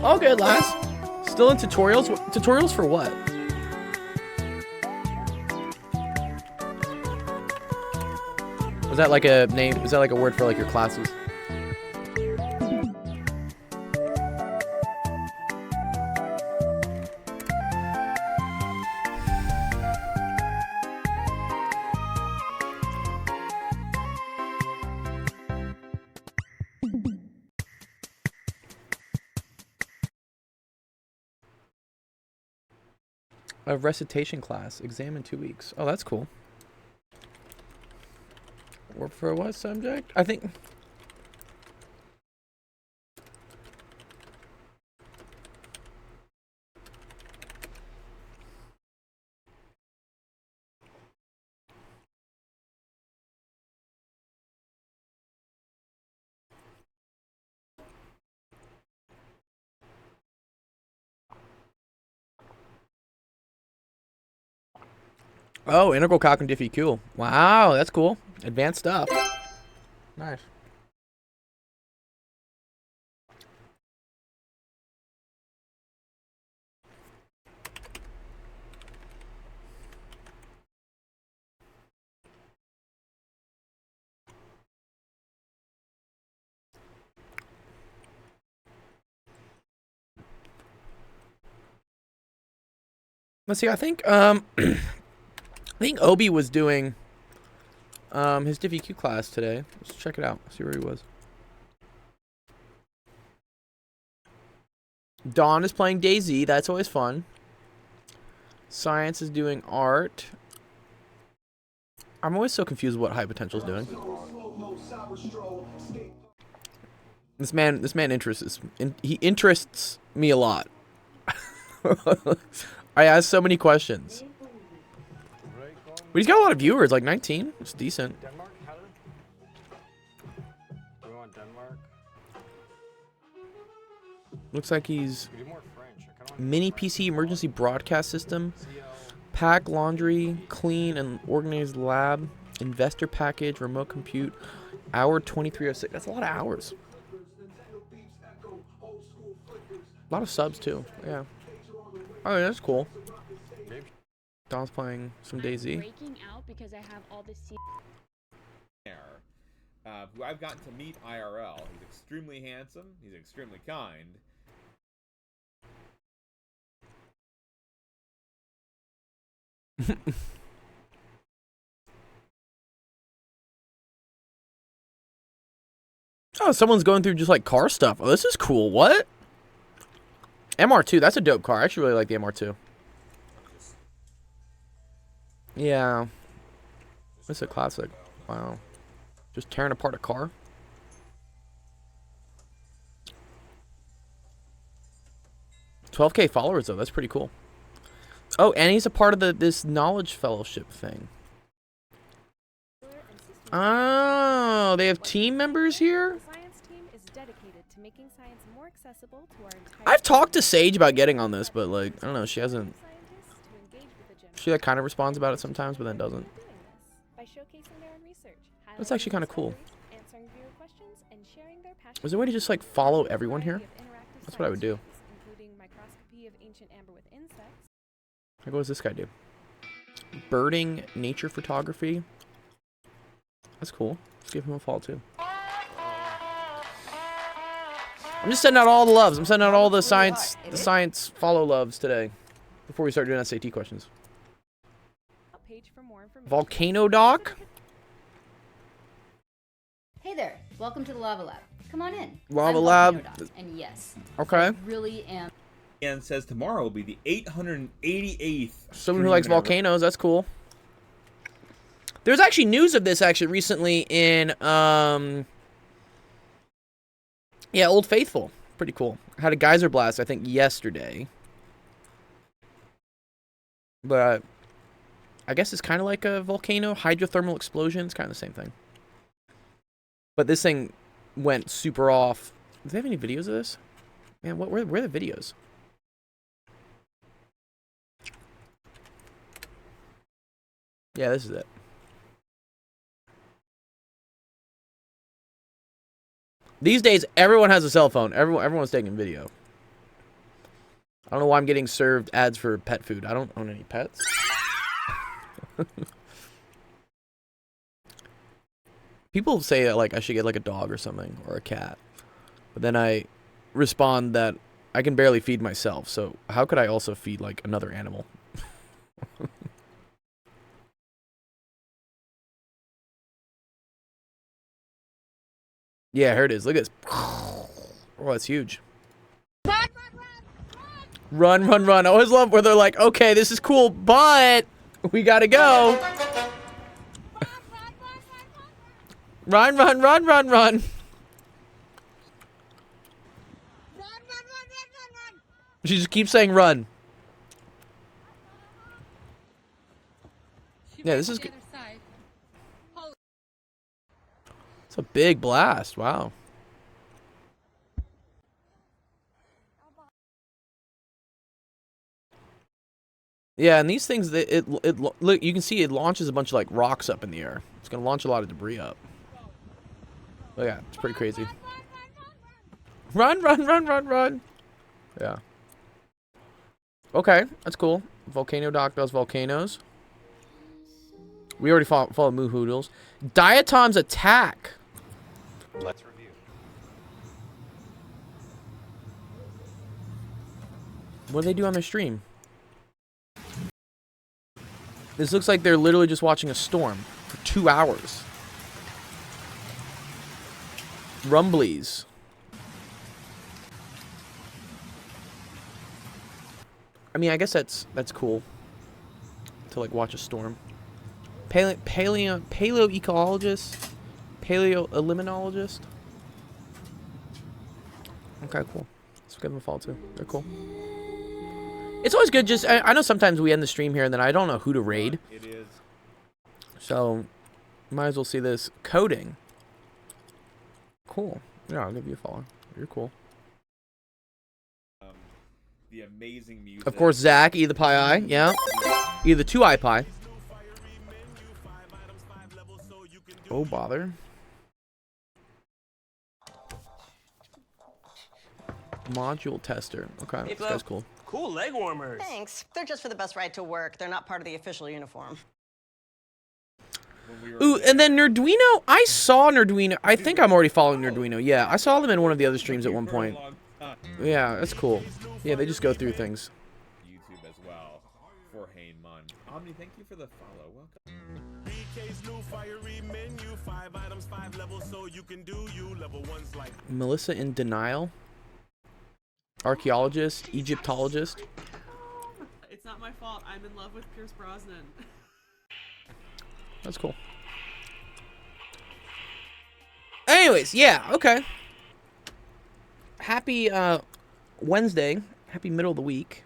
All good, lass. Still in tutorials? Tutorials for what? Was that like a name? Was that like a word for like your classes? A recitation class. Exam in 2 weeks. Oh, that's cool. Or for what subject? I think... Oh, integral calc and diffie-q. Wow, that's cool. Advanced stuff. Nice. Let's see, I think I think Obi was doing his diffie-q class today. Let's check it out. See where he was. Dawn is playing DayZ. That's always fun. Science is doing art. I'm always so confused with what High Potential is doing. This man he interests me a lot. I ask so many questions. But he's got a lot of viewers, like 19. It's decent. Denmark, Helen? Do we want Denmark? Looks like he's We do more French. I kinda want mini French. PC emergency broadcast system, CL. pack laundry, clean and organized lab, investor package, remote compute, hour 2306. That's a lot of hours. A lot of subs too. Yeah. Oh, that's cool. Don's playing some DayZ. Breaking out because I have all this. Who I've gotten to meet IRL. He's extremely handsome. He's extremely kind. Oh, someone's going through just like car stuff. Oh, this is cool. What? MR2. That's a dope car. I actually really like the MR2. Yeah. It's a classic. Wow. Just tearing apart a car. $12K followers though. That's pretty cool. Oh, and he's a part of this knowledge fellowship thing. Oh, they have team members here? I've talked to Sage about getting on this, but like, I don't know, she hasn't. She like kind of responds about it sometimes, but then doesn't. That's actually kind of cool. Is there a way to just like follow everyone here? That's what I would do. Like, what does this guy do? Birding, nature photography. That's cool. Let's give him a follow too. I'm just sending out all the loves. I'm sending out all the science follow loves today before we start doing SAT questions. Volcano Doc? Hey there, welcome to the Lava Lab. Come on in. Lava I'm Lab. Volcano Doc, and yes, Okay. I really am. And says tomorrow will be the 888th. Someone who likes volcanoes, that's cool. There's actually news of this actually recently in yeah, Old Faithful. Pretty cool. Had a geyser blast I think yesterday. But I guess it's kind of like a volcano, hydrothermal explosion. It's kind of the same thing. But this thing went super off. Do they have any videos of this? Man, where are the videos? Yeah, this is it. These days, everyone has a cell phone. Everyone's taking video. I don't know why I'm getting served ads for pet food. I don't own any pets. People say like I should get like a dog or something or a cat. But then I respond that I can barely feed myself. So how could I also feed like another animal? Yeah, here it is. Look at this. Oh, that's huge. Run, run, run. I always love where they're like, okay, this is cool, but we gotta go. Run, run, run, run, run. She just keeps saying run. Yeah, this is good. It's a big blast. Wow. Yeah, and these things, look, you can see it launches a bunch of like rocks up in the air. It's gonna launch a lot of debris up. Oh yeah, it's pretty crazy. Run, run, run, run, run. Yeah. Okay, that's cool. Volcano Doc does volcanoes. We already follow Moo Hoodles. Diatom's attack. Let's review. What do they do on their stream? This looks like they're literally just watching a storm for 2 hours. Rumblies. I mean, I guess that's cool to like watch a storm. Paleoecologist, paleoeliminanologist. Okay, cool. Let's give them a follow too. They're cool. It's always good. Just I know sometimes we end the stream here and then I don't know who to raid. It is. So might as well see this coding. Cool. Yeah, I'll give you a follow. You're cool. The amazing music. Of course, Zach, E the Pie Eye. Yeah. E the 2-eye pie. Oh, bother. Module tester. Okay, this guy's cool. Cool leg warmers. Thanks. They're just for the best ride to work. They're not part of the official uniform. Ooh, and then Nerduino. I saw Nerduino. I think I'm already following Nerduino. Yeah, I saw them in one of the other streams at one point. Yeah, that's cool. Yeah, they just go through things. YouTube as well for Hain Mun. Omni, thank you for the follow. Welcome. Melissa in denial. Archaeologist, Egyptologist. It's not my fault. I'm in love with Pierce Brosnan. That's cool. Anyways, yeah, okay. Happy Wednesday. Happy middle of the week.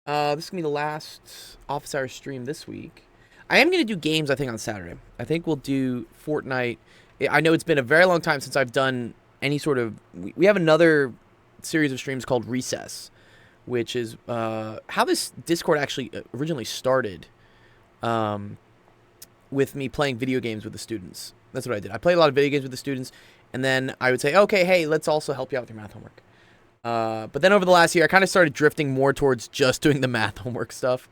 This is gonna be the last office hour stream this week. I am gonna do games, I think, on Saturday. I think we'll do Fortnite. I know it's been a very long time since I've done any sort of. We have another series of streams called Recess, which is how this Discord actually originally started. With me playing video games with the students. That's what I did. I played a lot of video games with the students, and then I would say, okay, hey, let's also help you out with your math homework. But then over the last year, I kind of started drifting more towards just doing the math homework stuff,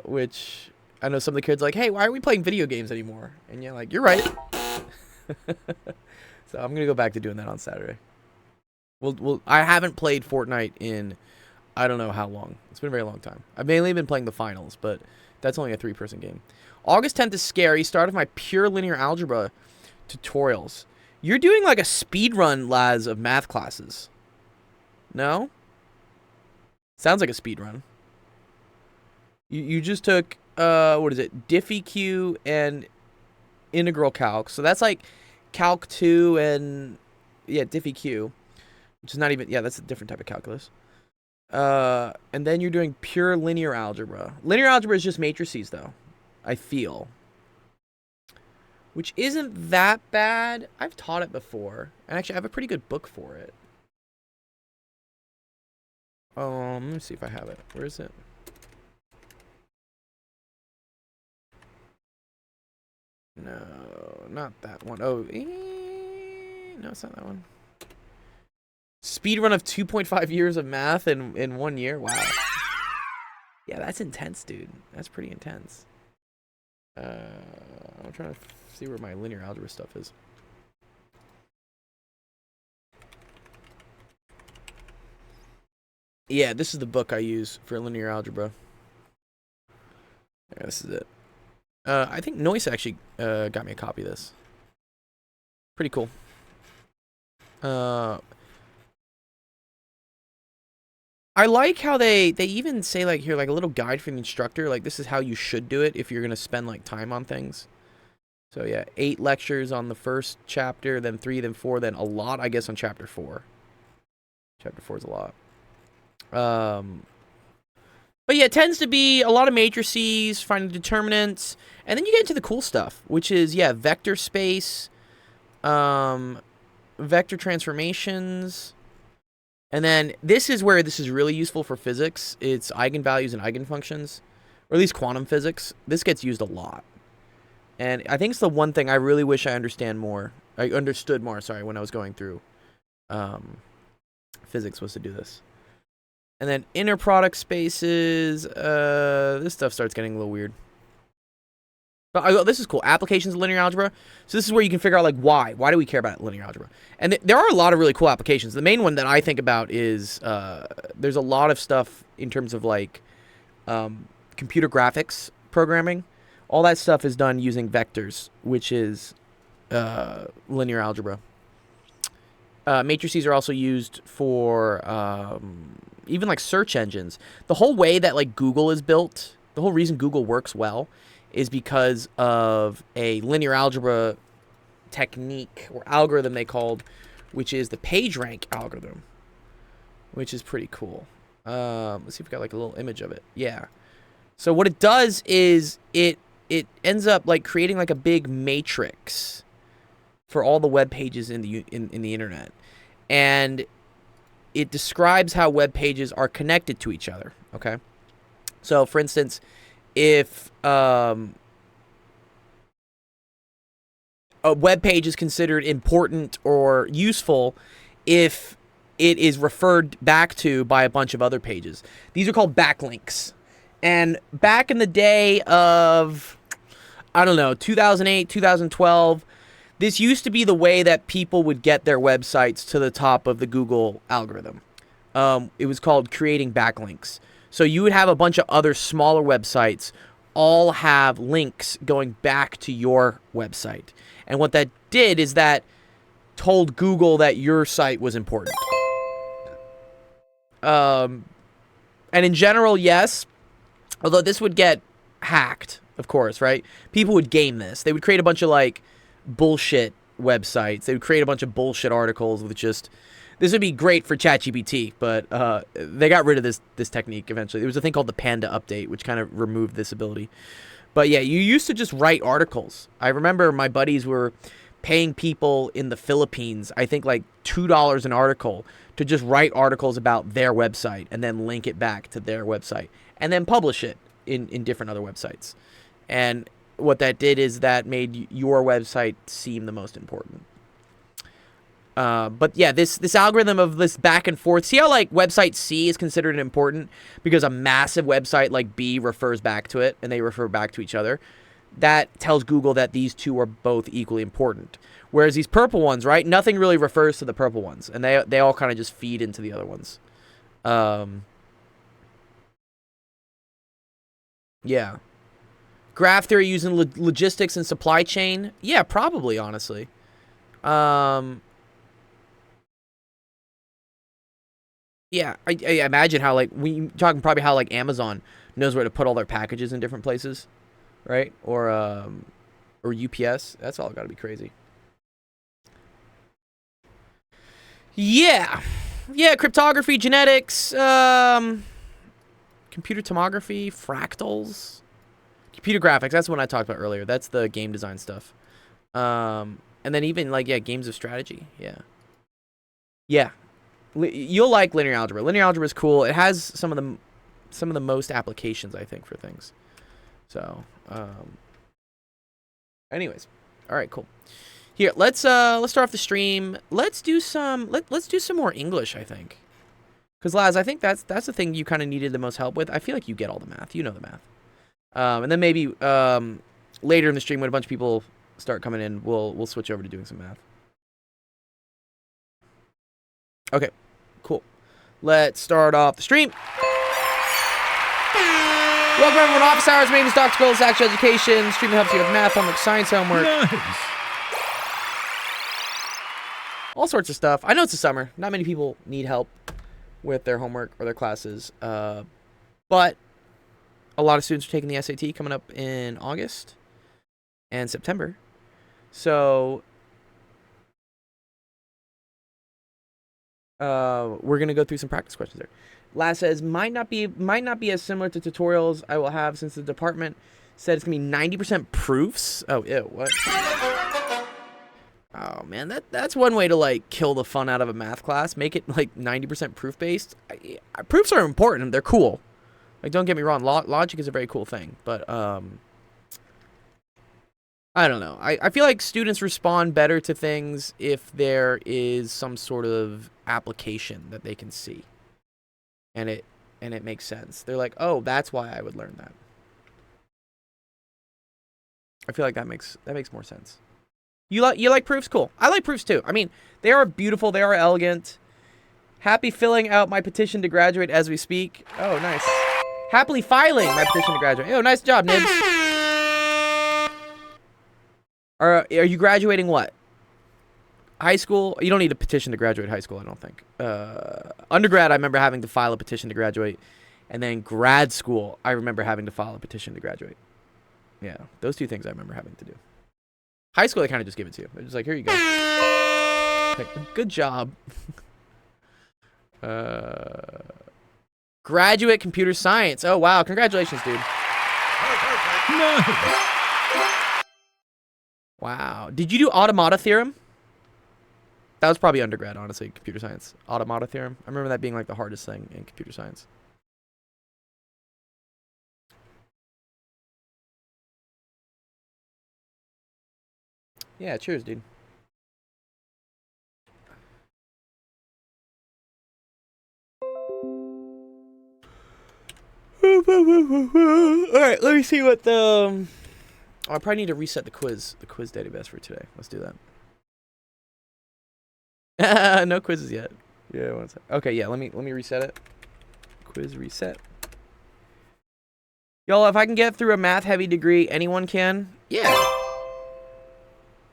which I know some of the kids are like, hey, why are we playing video games anymore? And you're like, you're right. So I'm going to go back to doing that on Saturday. I haven't played Fortnite in I don't know how long. It's been a very long time. I've mainly been playing the finals, but that's only a 3-person game. August 10th is scary. Start of my pure linear algebra tutorials. You're doing like a speed run, Laz, of math classes. No? Sounds like a speed run. You just took, what is it? Diffie-Q and integral calc. So that's like calc 2 and, yeah, Diffie-Q. Which is not even, yeah, that's a different type of calculus. And then you're doing pure linear algebra. Linear algebra is just matrices, though. I feel. Which isn't that bad. I've taught it before. And actually, I have a pretty good book for it. Let me see if I have it. Where is it? No, not that one. Oh, no, it's not that one. Speed run of 2.5 years of math in 1 year. Wow. Yeah, that's intense, dude. That's pretty intense. I'm trying to see where my linear algebra stuff is. Yeah, this is the book I use for linear algebra. Yeah, this is it. I think Noise actually got me a copy of this. Pretty cool. I like how they even say like here like a little guide for the instructor, like this is how you should do it if you're gonna spend like time on things. So yeah, 8 lectures on the first chapter, then 3, then 4, then a lot I guess on chapter 4. Chapter 4 is a lot. But yeah, it tends to be a lot of matrices, finding determinants, and then you get into the cool stuff, which is yeah, vector space, vector transformations. And then this is where this is really useful for physics. It's eigenvalues and eigenfunctions, or at least quantum physics. This gets used a lot. And I think it's the one thing I really wish I understood more, sorry, when I was going through physics was to do this. And then inner product spaces, this stuff starts getting a little weird. But this is cool. Applications of linear algebra. So this is where you can figure out like why. Why do we care about linear algebra? And there are a lot of really cool applications. The main one that I think about is there's a lot of stuff in terms of like computer graphics programming. All that stuff is done using vectors, which is linear algebra. Matrices are also used for even like search engines. The whole way that like Google is built, the whole reason Google works well is because of a linear algebra technique or algorithm they called, which is the PageRank algorithm, which is pretty cool. Let's see if we got like a little image of it. Yeah. So what it does is it ends up like creating like a big matrix for all the web pages in the internet, and it describes how web pages are connected to each other. Okay. So for instance, if a web page is considered important or useful if it is referred back to by a bunch of other pages. These are called backlinks. And back in the day of, I don't know, 2008, 2012, this used to be the way that people would get their websites to the top of the Google algorithm. It was called creating backlinks. So you would have a bunch of other smaller websites all have links going back to your website. And what that did is that told Google that your site was important. And in general, yes, although this would get hacked, of course, right? People would game this. They would create a bunch of like bullshit websites. They would create a bunch of bullshit articles with just... This would be great for ChatGPT, but they got rid of this technique eventually. There was a thing called the Panda update, which kind of removed this ability. But yeah, you used to just write articles. I remember my buddies were paying people in the Philippines, I think like $2 an article, to just write articles about their website and then link it back to their website and then publish it in different other websites. And what that did is that made your website seem the most important. But yeah, this algorithm of this back and forth, see how like website C is considered important because a massive website like B refers back to it and they refer back to each other. That tells Google that these two are both equally important. Whereas these purple ones, right, nothing really refers to the purple ones, and they all kind of just feed into the other ones. Yeah. Graph theory using logistics and supply chain? Yeah, probably, honestly. Yeah, I imagine how, like, we talking probably how, like, Amazon knows where to put all their packages in different places, right? Or UPS. That's all got to be crazy. Yeah. Yeah, cryptography, genetics, computer tomography, fractals, computer graphics. That's the one I talked about earlier. That's the game design stuff. And then even, like, yeah, games of strategy. Yeah. Yeah. You'll like linear algebra. Linear algebra is cool. It has some of the most applications, I think, for things. So, anyways, all right, cool. Here, let's start off the stream. Let's do some more English, I think. Cuz Laz, I think that's the thing you kind of needed the most help with. I feel like you get all the math. You know the math. And then maybe later in the stream when a bunch of people start coming in, we'll switch over to doing some math. Okay. Cool. Let's start off the stream. Welcome everyone to Office Hours. My name is Dr. Gold's Actual Education. Stream that helps you with math, homework, science homework. Nice. All sorts of stuff. I know it's the summer. Not many people need help with their homework or their classes. But a lot of students are taking the SAT coming up in August and September. So we're going to go through some practice questions there. Laz says, might not be as similar to tutorials I will have since the department said it's going to be 90% proofs. Oh, ew, what? Oh, man, that's one way to, like, kill the fun out of a math class. Make it, like, 90% proof-based. Proofs are important. They're cool. Like, don't get me wrong. Logic is a very cool thing. But, I don't know. I feel like students respond better to things if there is some sort of application that they can see. And it makes sense. They're like, oh, that's why I would learn that. I feel like that makes more sense. You like proofs? Cool. I like proofs too. I mean, they are beautiful. They are elegant. Happy filling out my petition to graduate as we speak. Oh, nice. Happily filing my petition to graduate. Oh, nice job, Nibs. Are you graduating what? High school? You don't need a petition to graduate high school, I don't think. Undergrad, I remember having to file a petition to graduate. And then grad school, I remember having to file a petition to graduate. Yeah, those two things I remember having to do. High school, they kind of just give it to you. They're just like, here you go. Like, good job. Graduate computer science. Oh, wow. Congratulations, dude. Nice. Wow. Did you do automata theorem? That was probably undergrad, honestly, computer science. Automata theorem. I remember that being like the hardest thing in computer science. Yeah, cheers, dude. Alright, let me see what the... Oh, I probably need to reset the quiz database for today. Let's do that. No quizzes yet. Yeah, one sec. Okay, yeah, let me reset it. Quiz reset. Y'all, if I can get through a math-heavy degree, anyone can? Yeah.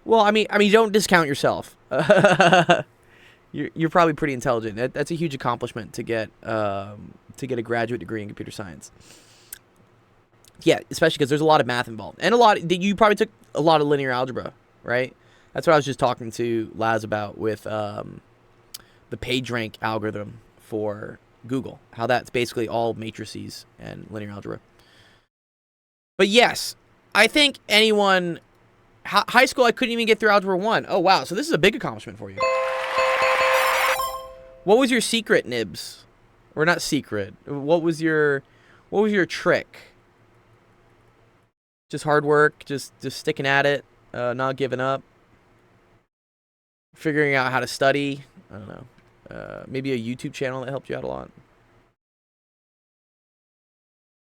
Well, I mean, don't discount yourself. You're probably pretty intelligent. That's a huge accomplishment to get a graduate degree in computer science. Yeah, especially because there's a lot of math involved, and you probably took a lot of linear algebra, right? That's what I was just talking to Laz about with the PageRank algorithm for Google. How that's basically all matrices and linear algebra. But yes, I think anyone... High school, I couldn't even get through Algebra 1. Oh, wow. So this is a big accomplishment for you. What was your secret, Nibs? Or not secret. What was your trick? Just hard work, just sticking at it, not giving up. Figuring out how to study. I don't know. Maybe a YouTube channel that helped you out a lot.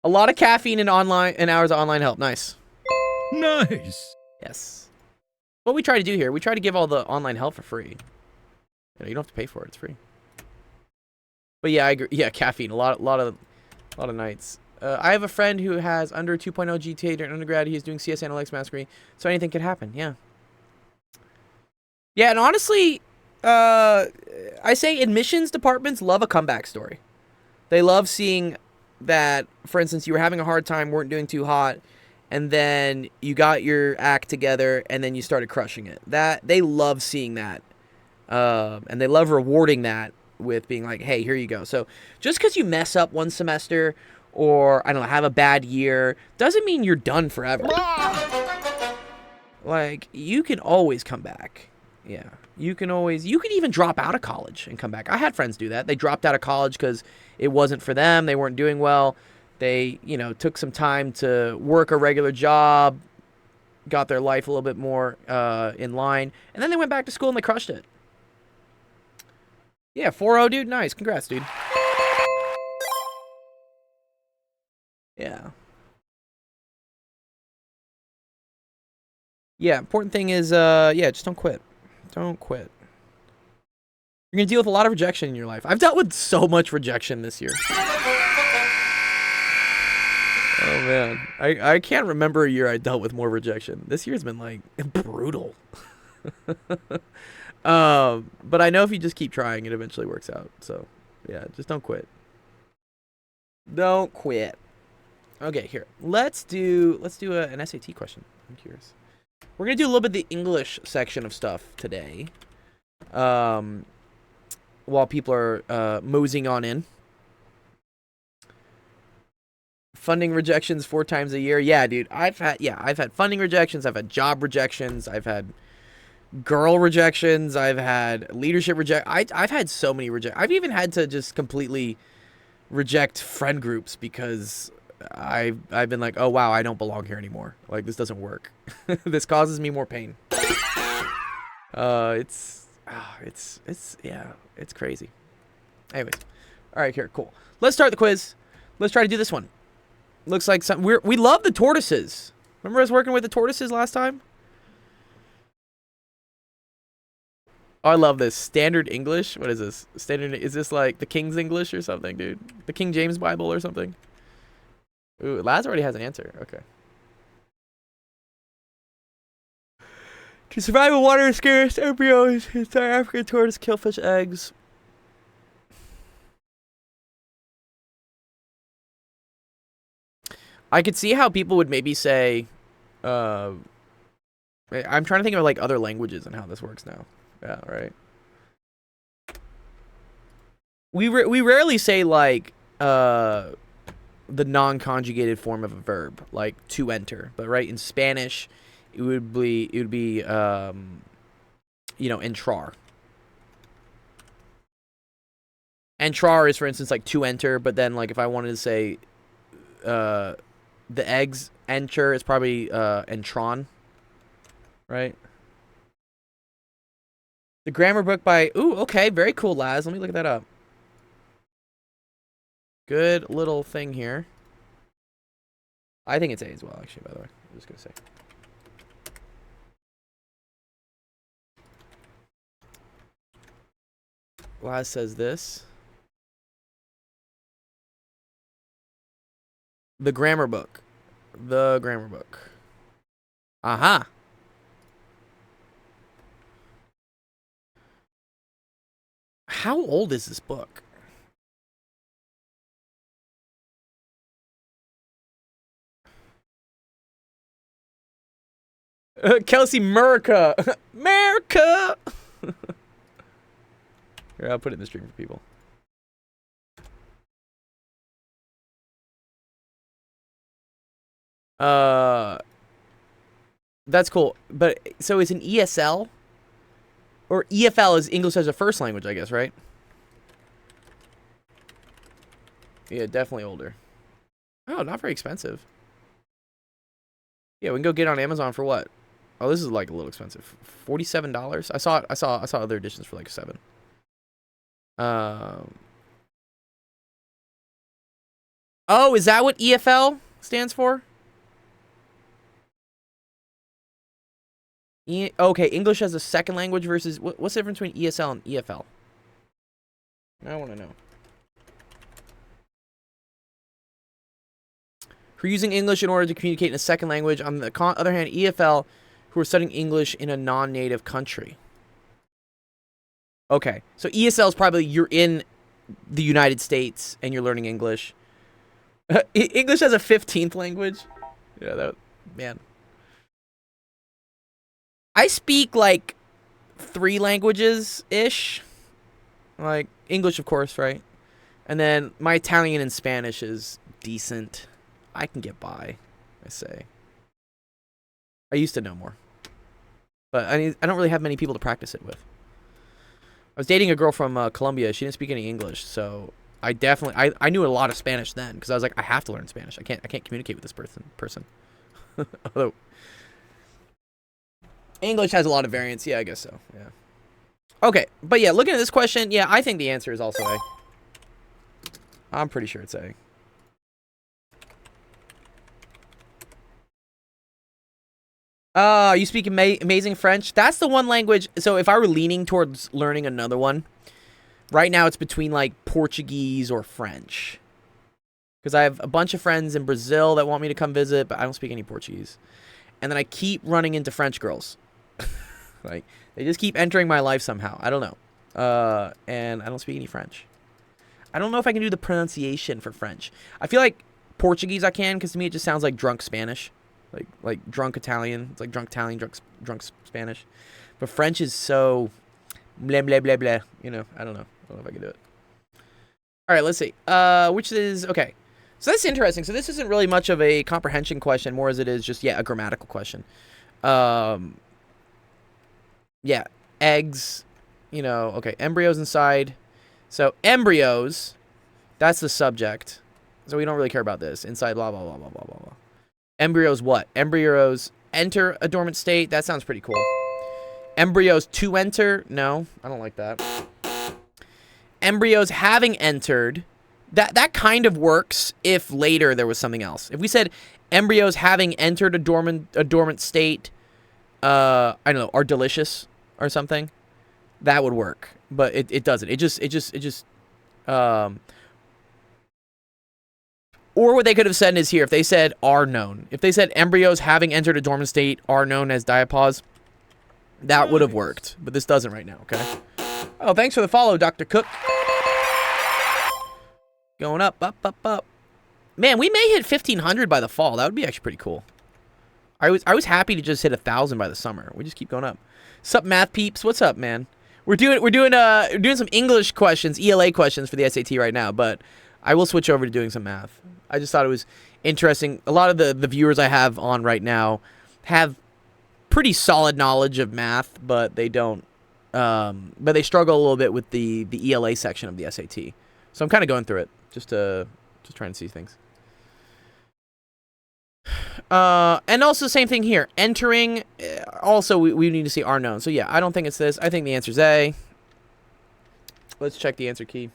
A lot of caffeine and hours of online help. Nice. Nice. Yes. What we try to do here, we try to give all the online help for free. You don't have to pay for it; it's free. But yeah, I agree. Yeah, caffeine. A lot of nights. I have a friend who has under 2.0 GPA during undergrad. He is doing CS Analytics Master degree, so anything could happen. Yeah. Yeah, and honestly, I say admissions departments love a comeback story. They love seeing that, for instance, you were having a hard time, weren't doing too hot, and then you got your act together, and then you started crushing it. They love seeing that, and they love rewarding that with being like, hey, here you go. So just because you mess up one semester or, I don't know, have a bad year, doesn't mean you're done forever. Like, you can always come back. Yeah. You can even drop out of college and come back. I had friends do that. They dropped out of college because it wasn't for them. They weren't doing well. They, took some time to work a regular job, got their life a little bit more in line, and then they went back to school and they crushed it. Yeah, 4-0, dude. Nice. Congrats, dude. Yeah. Yeah, important thing is, yeah, just don't quit. Don't quit. You're going to deal with a lot of rejection in your life. I've dealt with so much rejection this year. Oh, man. I can't remember a year I dealt with more rejection. This year's been, like, brutal. But I know if you just keep trying, it eventually works out. So, yeah, just don't quit. Don't quit. Okay, here. Let's do an SAT question. I'm curious. We're going to do a little bit of the English section of stuff today. While people are moseying on in. Funding rejections 4 times a year. Yeah, dude. I've had funding rejections. I've had job rejections. I've had girl rejections. I've had leadership I've had so many I've even had to just completely reject friend groups because I've been like, oh wow, I don't belong here anymore. Like, this doesn't work. This causes me more pain. It's crazy. Anyways, all right, here, cool. Let's start the quiz. Let's try to do this one. Looks like we love the tortoises. Remember us working with the tortoises last time? Oh, I love this. Standard English? What is this? Is this like the King's English or something, dude? The King James Bible or something? Ooh, Laz already has an answer. Okay. To survive in water scarce embryos, entire African tortoise killfish eggs. I could see how people would maybe say, I'm trying to think of like other languages and how this works now. Yeah, right. We rarely say like the non-conjugated form of a verb, like to enter, but right, in Spanish it would be you know, entrar. Entrar is, for instance, like to enter, but then like if I wanted to say the eggs enter, it's probably entron, right? The grammar book by... Ooh, okay. Very cool, Laz. Let me look that up. Good little thing here. I think it's A as well, actually, by the way. I'm just going to say. Laz says this. The grammar book. The grammar book. Aha. How old is this book? Kelsey Murica. America. Here, I'll put it in the stream for people. That's cool. But so it's an ESL? Or EFL is English as a first language, I guess, right? Yeah, definitely older. Oh, not very expensive. Yeah, we can go get it on Amazon for what? Oh, this is like a little expensive. $47. I saw other editions for like $7. Oh, is that what EFL stands for? Okay, English as a second language versus... What's the difference between ESL and EFL? I want to know. Who are using English in order to communicate in a second language. On the other hand, EFL, who are studying English in a non-native country. Okay, so ESL is probably you're in the United States and you're learning English. English as a 15th language? Yeah, that... Man. I speak like 3 languages-ish. Like, English, of course, right? And then my Italian and Spanish is decent. I can get by, I say. I used to know more. But I don't really have many people to practice it with. I was dating a girl from Colombia. She didn't speak any English, so I definitely... I knew a lot of Spanish then, because I was like, I have to learn Spanish. I can't communicate with this person. Although... English has a lot of variants. Yeah, I guess so. Yeah. Okay, but yeah, looking at this question, yeah, I think the answer is also A. I'm pretty sure it's A. You speak amazing French? That's the one language. So if I were leaning towards learning another one, right now it's between like Portuguese or French. Because I have a bunch of friends in Brazil that want me to come visit, but I don't speak any Portuguese. And then I keep running into French girls. Like, they just keep entering my life somehow. I don't know. And I don't speak any French. I don't know if I can do the pronunciation for French. I feel like Portuguese I can, because to me it just sounds like drunk Spanish. Like drunk Italian. It's like drunk Italian, drunk Spanish. But French is so blah, blah, blah, blah. You know, I don't know. I don't know if I can do it. All right, let's see. Which is, okay. So that's interesting. So this isn't really much of a comprehension question, more as it is just, yeah, a grammatical question. Yeah, eggs, you know, okay, embryos inside. So embryos, that's the subject. So we don't really care about this. Inside, blah, blah, blah, blah, blah, blah, blah. Embryos what? Embryos enter a dormant state. That sounds pretty cool. Embryos to enter? No, I don't like that. Embryos having entered, that kind of works if later there was something else. If we said embryos having entered a dormant state, I don't know, are delicious or something, that would work. But it doesn't. It just or what they could have said is here, if they said are known. If they said embryos having entered a dormant state are known as diapause, that would have worked. But this doesn't right now, okay? Oh, thanks for the follow, Dr. Cook. Going up, up, up, up. Man, we may hit 1,500 by the fall. That would be actually pretty cool. I was happy to just hit 1,000 by the summer. We just keep going up. Sup, math peeps? What's up, man? We're doing some English questions, ELA questions for the SAT right now, but I will switch over to doing some math. I just thought it was interesting. A lot of the viewers I have on right now have pretty solid knowledge of math, but they don't. But they struggle a little bit with the ELA section of the SAT. So I'm kind of going through it, just trying to see things. And also same thing here. Entering, also we need to see are known. So yeah, I don't think it's this. I think the answer is A. Let's check the answer key.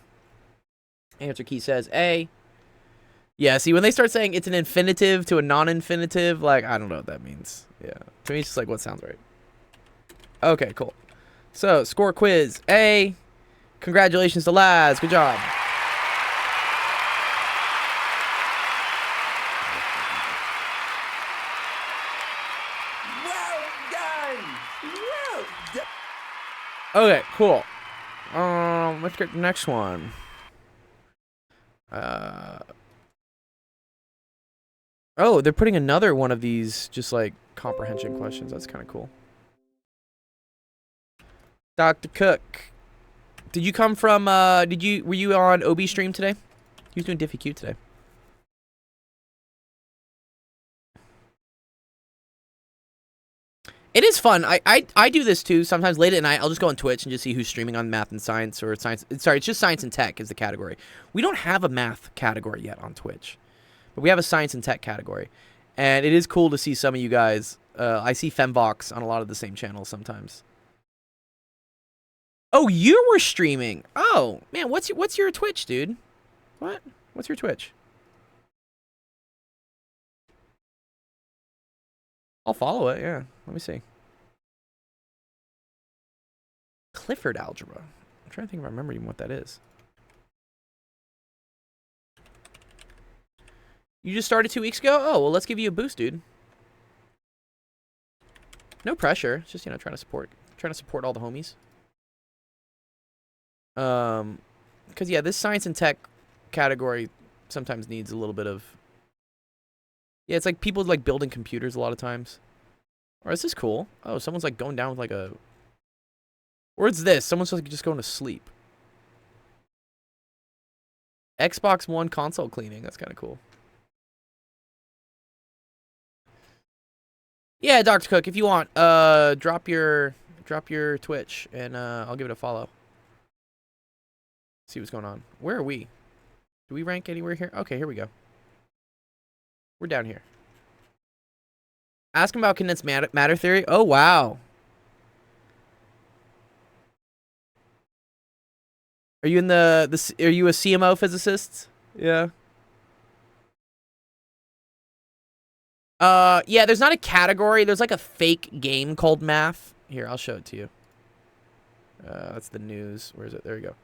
Answer key says A. Yeah, see, when they start saying it's an infinitive to a non-infinitive, like, I don't know what that means. Yeah, to me it's just like what sounds right. Okay, cool. So, score quiz A. Congratulations to Laz. Good job. Okay, cool. Let's get the next one. Oh, they're putting another one of these just like comprehension questions. That's kind of cool. Dr. Cook, did you come from were you on OB stream today? He was doing Diffie Q today. It is fun. I do this too. Sometimes late at night, I'll just go on Twitch and just see who's streaming on math and science or science. Sorry, it's just science and tech is the category. We don't have a math category yet on Twitch, but we have a science and tech category, and it is cool to see some of you guys. I see Femvox on a lot of the same channels sometimes. Oh, you were streaming. Oh man, what's your Twitch, dude? What's your Twitch? I'll follow it, yeah. Let me see. Clifford algebra. I'm trying to think if I remember even what that is. You just started 2 weeks ago? Oh, well, let's give you a boost, dude. No pressure. It's just, you know, trying to support all the homies. Because, yeah, this science and tech category sometimes needs a little bit of... Yeah, it's like people like building computers a lot of times. Or is this cool? Oh, someone's like going down with like a... Or it's this. Someone's like just going to sleep. Xbox One console cleaning. That's kind of cool. Yeah, Dr. Cook, if you want, drop your Twitch and I'll give it a follow. See what's going on. Where are we? Do we rank anywhere here? Okay, here we go. We're down here. Ask him about condensed matter theory. Oh, wow. Are you in are you a CMO physicist? Yeah. Yeah, there's not a category. There's like a fake game called math. Here, I'll show it to you. That's the news. Where is it? There we go.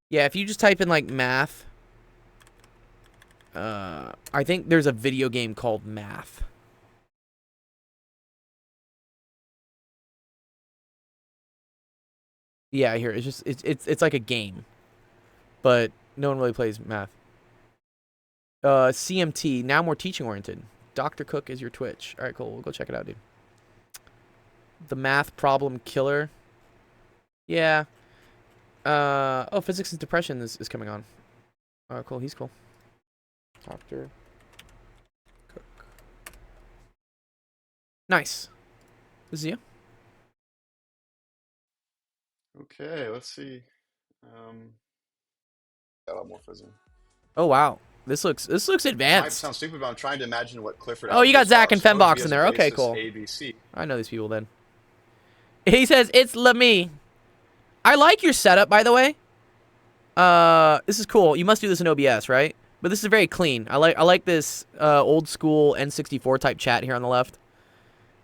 Yeah, if you just type in like math, I think there's a video game called Math. Yeah, here it's just it's like a game, but no one really plays math. CMT, now more teaching oriented. Dr. Cook is your Twitch. All right, cool. We'll go check it out, dude. The Math Problem Killer. Yeah. Oh, Physics and Depression is coming on. Oh, cool. He's cool. Dr. Cook. Nice. This is you. Okay, let's see. Got Almorphism. Oh wow, this looks Might advanced. sound stupid, but I'm trying to imagine what Clifford. Oh, you got Alvarez Zach and are. Suppose Fembox he has in a there. Okay, basis cool. ABC. I know these people then. He says it's Lamy. I like your setup, by the way. This is cool. You must do this in OBS, right? But this is very clean. I like this old school N64 type chat here on the left.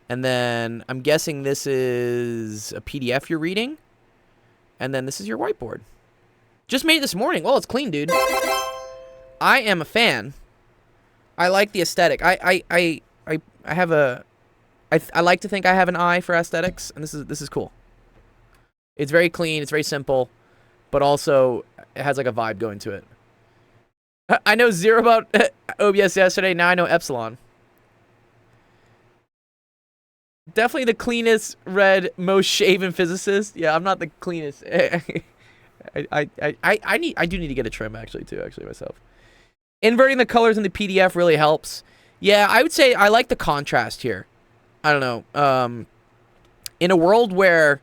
And then I'm guessing this is a PDF you're reading. And then this is your whiteboard. Just made it this morning. Well, it's clean, dude. I am a fan. I like the aesthetic. I have a I like to think I have an eye for aesthetics, and this is cool. It's very clean, it's very simple, but also it has like a vibe going to it. I know zero about OBS yesterday, now I know Epsilon. Definitely the cleanest, red, most shaven physicist. Yeah, I'm not the cleanest. I do need to get a trim actually myself. Inverting the colors in the PDF really helps. Yeah, I would say I like the contrast here. I don't know. In a world where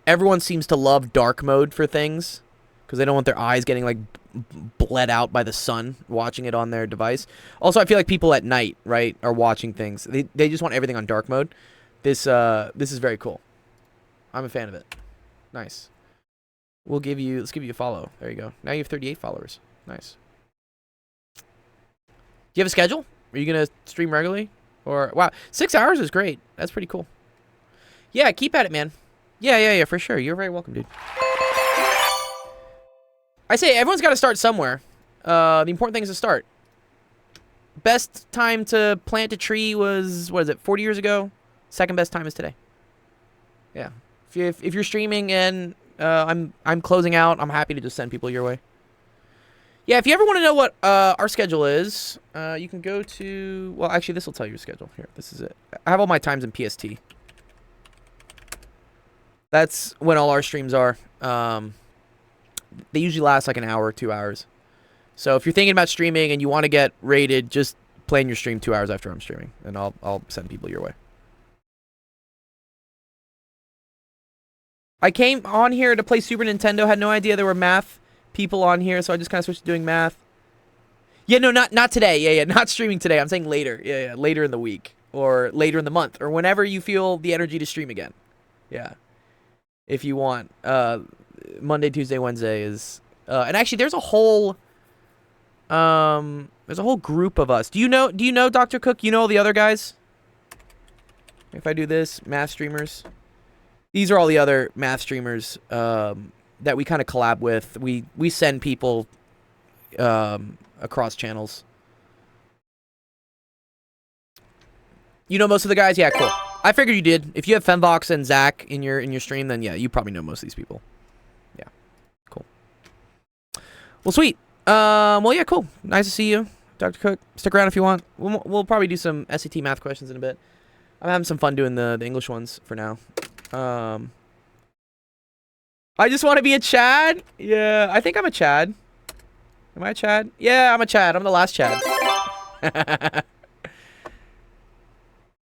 everyone seems to love dark mode for things because they don't want their eyes getting like bled out by the sun watching it on their device. Also, I feel like people at night, right, are watching things. They just want everything on dark mode. This is very cool. I'm a fan of it. Nice. Let's give you a follow. There you go. Now you have 38 followers. Nice. Do you have a schedule? Are you gonna stream regularly? Or wow, 6 hours is great. That's pretty cool. Yeah, keep at it, man. Yeah, for sure. You're very welcome, dude. I say everyone's got to start somewhere. The important thing is to start. Best time to plant a tree was, what is it, 40 years ago? Second best time is today. Yeah. If you're streaming and I'm closing out, I'm happy to just send people your way. Yeah, if you ever want to know what our schedule is, you can go to... Well, actually, this will tell you your schedule. Here, this is it. I have all my times in PST. That's when all our streams are. They usually last like an hour or 2 hours. So if you're thinking about streaming and you want to get rated, just plan your stream 2 hours after I'm streaming, and I'll send people your way. I came on here to play Super Nintendo. Had no idea there were math people on here, so I just kind of switched to doing math. Yeah, no, not today. Yeah, not streaming today. I'm saying later. Yeah, later in the week or later in the month or whenever you feel the energy to stream again. Yeah, if you want. Monday, Tuesday, Wednesday is. And actually, there's a whole group of us. Do you know Dr. Cook? You know all the other guys? If I do this, math streamers. These are all the other math streamers that we kind of collab with. We send people across channels. You know most of the guys? Yeah, cool. I figured you did. If you have Fembox and Zach in your stream, then yeah, you probably know most of these people. Yeah, cool. Well, sweet. Well, yeah, cool. Nice to see you, Dr. Cook. Stick around if you want. We'll probably do some SAT math questions in a bit. I'm having some fun doing the English ones for now. I just want to be a Chad. Yeah, I think I'm a Chad. Am I a Chad? Yeah, I'm a Chad. I'm the last Chad.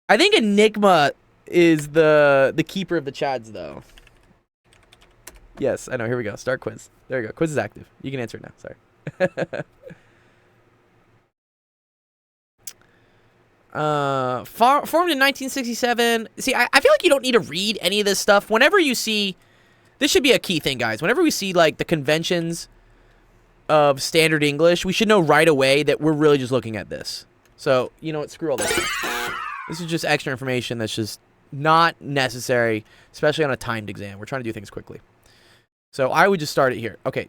I think Enigma is the keeper of the Chads, though. Yes, I know. Here we go. Start quiz. There we go. Quiz is active. You can answer it now. Sorry. Formed in 1967. See, I feel like you don't need to read any of this stuff. Whenever you see This should be a key thing, guys. Whenever we see, like, the conventions of standard English, we should know right away that we're really just looking at this. So, you know what? Screw all this. This is just extra information that's just not necessary, especially on a timed exam. We're trying to do things quickly. So I would just start it here. Okay.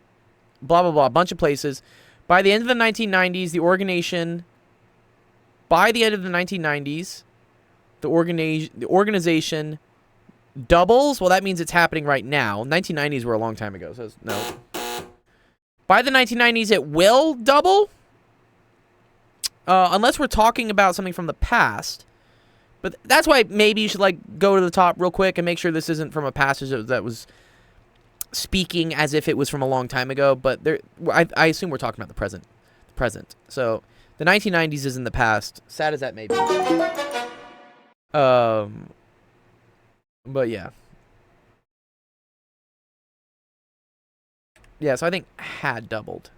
Blah, blah, blah. A bunch of places. By the end of the 1990s, the organization doubles. Well, that means it's happening right now. 1990s were a long time ago, so no. By the 1990s, it will double. Unless we're talking about something from the past. But that's why maybe you should, like, go to the top real quick and make sure this isn't from a passage that was speaking as if it was from a long time ago. But I assume we're talking about the present. So the 1990s is in the past. Sad as that may be. But yeah. Yeah, so I think had doubled.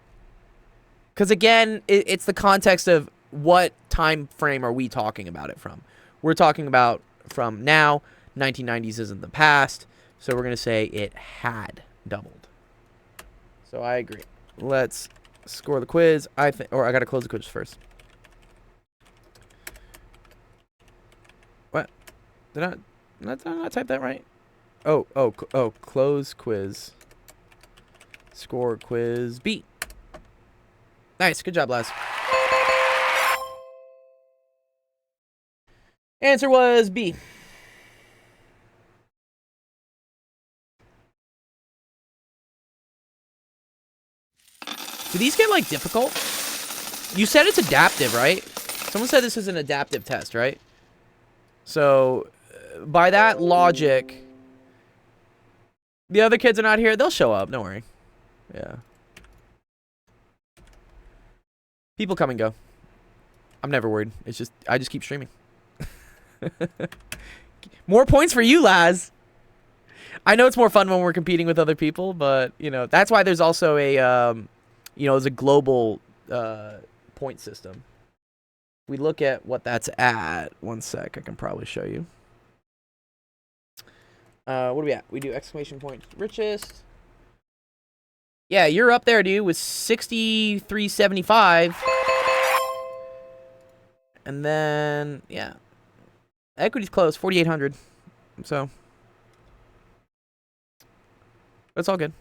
Because again, it's the context of what time frame are we talking about it from. We're talking about from now. 1990s isn't the past. So we're going to say it had doubled. So I agree. Let's score the quiz. I got to close the quiz first. What? Did I not type that right? Oh, close quiz. Score quiz B. Nice. Good job, Laz. Answer was B. Do these get, like, difficult? You said it's adaptive, right? Someone said this is an adaptive test, right? So, by that logic, the other kids are not here. They'll show up. Don't worry. Yeah. People come and go. I'm never worried. It's just, I just keep streaming. More points for you, Laz. I know it's more fun when we're competing with other people, but, you know, that's why there's also a, you know, there's a global point system. We look at what that's at. One sec. I can probably show you. What are we at? We do exclamation point richest. Yeah, you're up there, dude, with 6375. And then, yeah. Equity's close, 4,800. So, that's all good.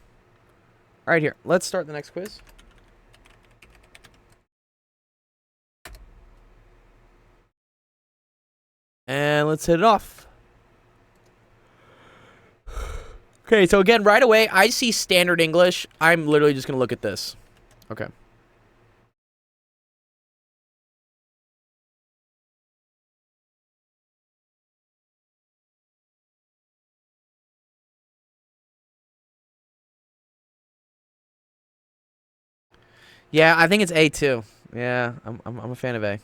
All right, here. Let's start the next quiz. And let's hit it off. Okay, so again, right away, I see standard English. I'm literally just going to look at this. Okay. Yeah, I think it's A too. Yeah, I'm a fan of A.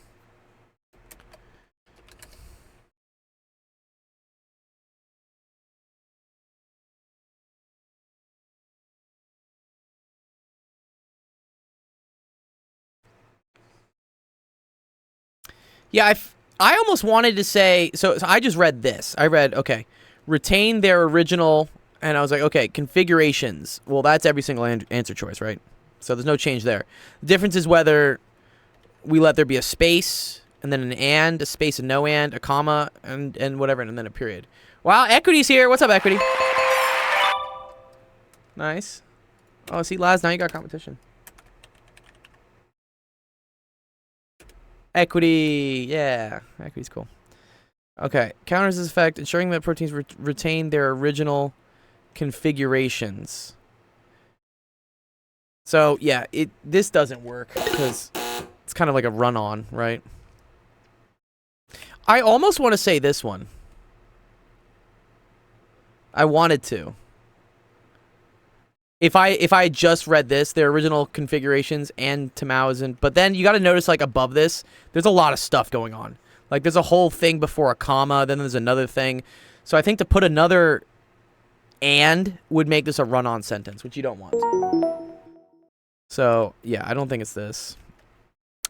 Yeah, I almost wanted to say, so I just read this. I read, okay, retain their original, and I was like, okay, configurations. Well, that's every single answer choice, right? So there's no change there. The difference is whether we let there be a space, and then an and, a space and no and, a comma, and whatever, and then a period. Wow, Equity's here. What's up, Equity? Nice. Oh, see, Laz, now you got competition. Equity, yeah, Equity's cool. Okay, counters this effect, ensuring that proteins retain their original configurations. So yeah, this doesn't work because it's kind of like a run-on, right? I almost want to say this one. I wanted to. If I just read this, their original configurations and Tamao isn't, but then you got to notice, like, above this, there's a lot of stuff going on. Like, there's a whole thing before a comma, then there's another thing. So I think to put another and would make this a run-on sentence, which you don't want. So, yeah, I don't think it's this.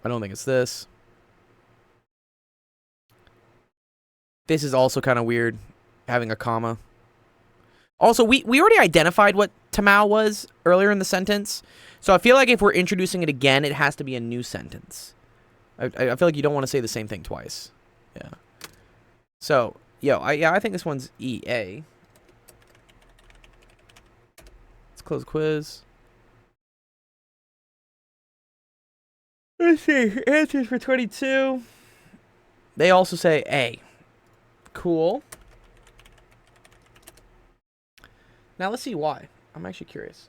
I don't think it's this. This is also kind of weird, having a comma. Also, we already identified what Tamao was earlier in the sentence. So I feel like if we're introducing it again, it has to be a new sentence. I feel like you don't want to say the same thing twice. Yeah. So, I think this one's EA. Let's close the quiz. Let's see. Answers for 22. They also say A. Cool. Now let's see why. I'm actually curious.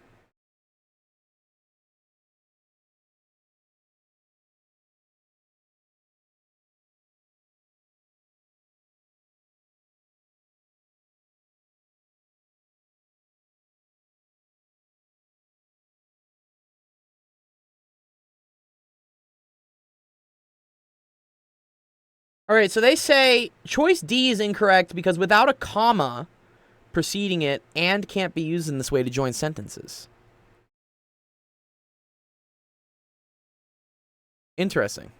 All right, so they say choice D is incorrect because without a comma preceding it, and can't be used in this way to join sentences. Interesting.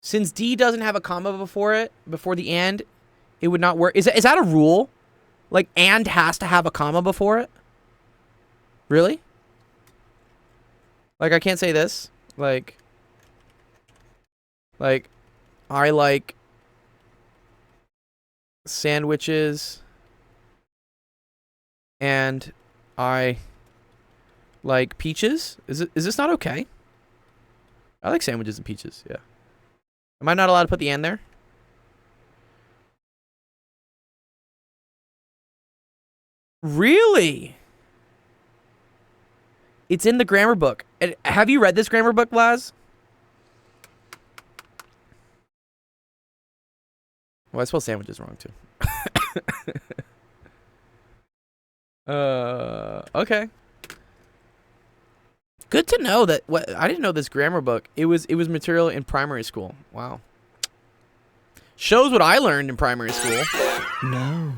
Since D doesn't have a comma before it, before the and, it would not work. Is that a rule? Like, and has to have a comma before it? Really? Like, I can't say this. Like, I like sandwiches and I like peaches. Is this not okay? I like sandwiches and peaches, yeah. Am I not allowed to put the and there? Really? It's in the grammar book. Have you read this grammar book, Laz? Well, I spelled sandwiches wrong, too. Okay. Good to know that. I didn't know this grammar book. It was material in primary school. Wow. Shows what I learned in primary school. No.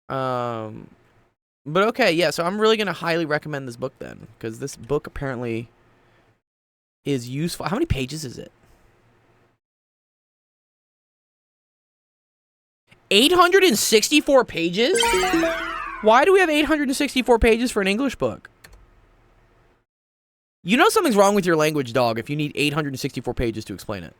But okay, yeah. So I'm really gonna highly recommend this book then, because this book apparently is useful. How many pages is it? 864 pages? Why do we have 864 pages for an English book? You know something's wrong with your language, dog, if you need 864 pages to explain it.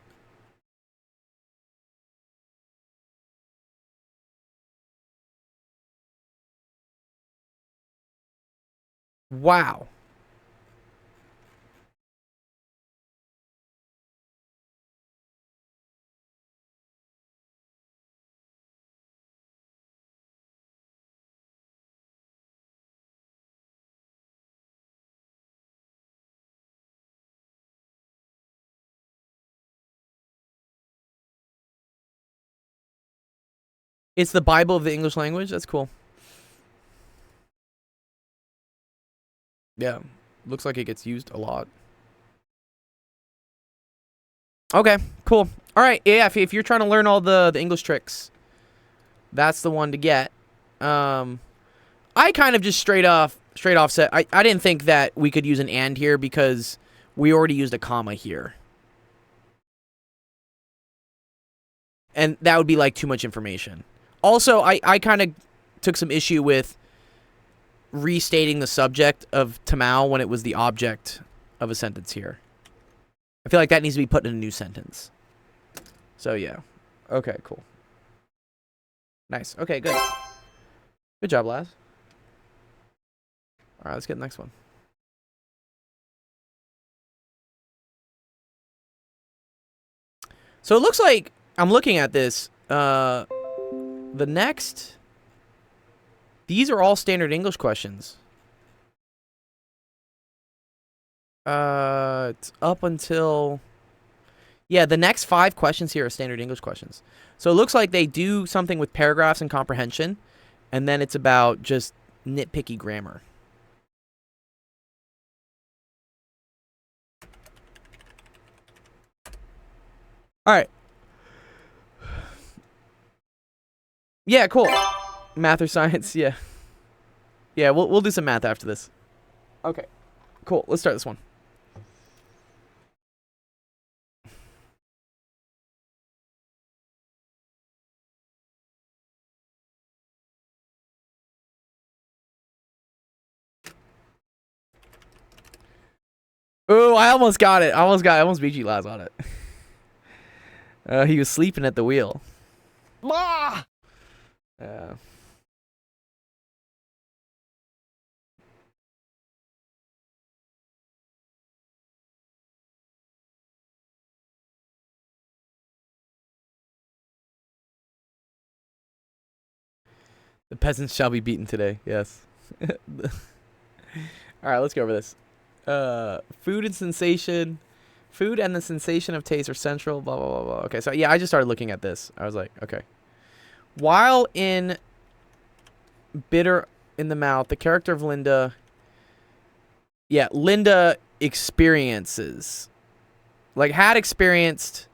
Wow. It's the Bible of the English language? That's cool. Yeah. Looks like it gets used a lot. Okay, cool. Alright, yeah, if you're trying to learn all the English tricks, that's the one to get. I kind of just straight off said, I didn't think that we could use an and here because we already used a comma here. And that would be like too much information. Also, I kind of took some issue with restating the subject of Tamao when it was the object of a sentence here. I feel like that needs to be put in a new sentence. So, yeah. Okay, cool. Nice. Okay, good. Good job, Laz. All right, let's get the next one. So it looks like I'm looking at this. The next, these are all standard English questions. It's up until, yeah, the next 5 questions here are standard English questions. So it looks like they do something with paragraphs and comprehension, and then it's about just nitpicky grammar. All right. Yeah, cool. Math or science, yeah. Yeah, we'll do some math after this. Okay. Cool. Let's start this one. Oh, I almost got it. I almost beat you last on it. He was sleeping at the wheel. Ma! The peasants shall be beaten today. Yes. All right, let's go over this. Food and sensation. Food and the sensation of taste are central. Blah, blah, blah, blah. Okay, so yeah, I just started looking at this. I was like, okay. While in bitter in the mouth, the character of Linda. Yeah, Linda experiences. Like, had experienced.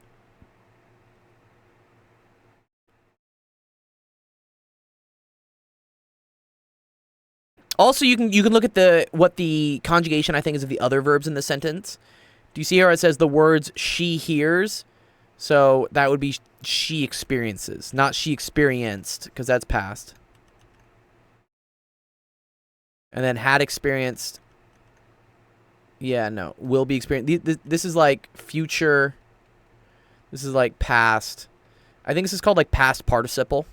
Also, you can look at what the conjugation I think is of the other verbs in the sentence. Do you see how it says the words she hears? So that would be she experiences, not she experienced, because that's past. And then had experienced. Yeah, no, will be experienced. This is like future. This is like past. I think this is called like past participle.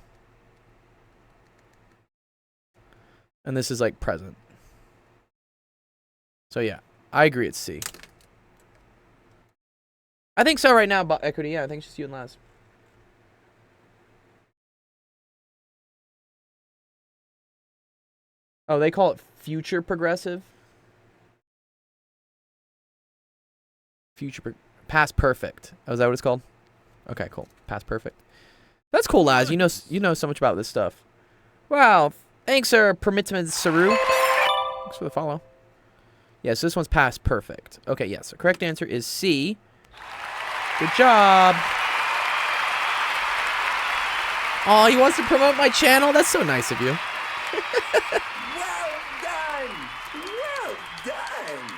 And this is like present. So yeah, I agree it's C. I think so right now, but equity, yeah, I think it's just you and Laz. Oh, they call it future progressive? Past perfect. Oh, is that what it's called? Okay, cool. Past perfect. That's cool, Laz. You know so much about this stuff. Wow. Thanks, sir. Permitment Saru. Thanks for the follow. Yeah, so this one's past perfect. Okay, yes. So correct answer is C. Good job. Oh, he wants to promote my channel? That's so nice of you. Well done! Well done!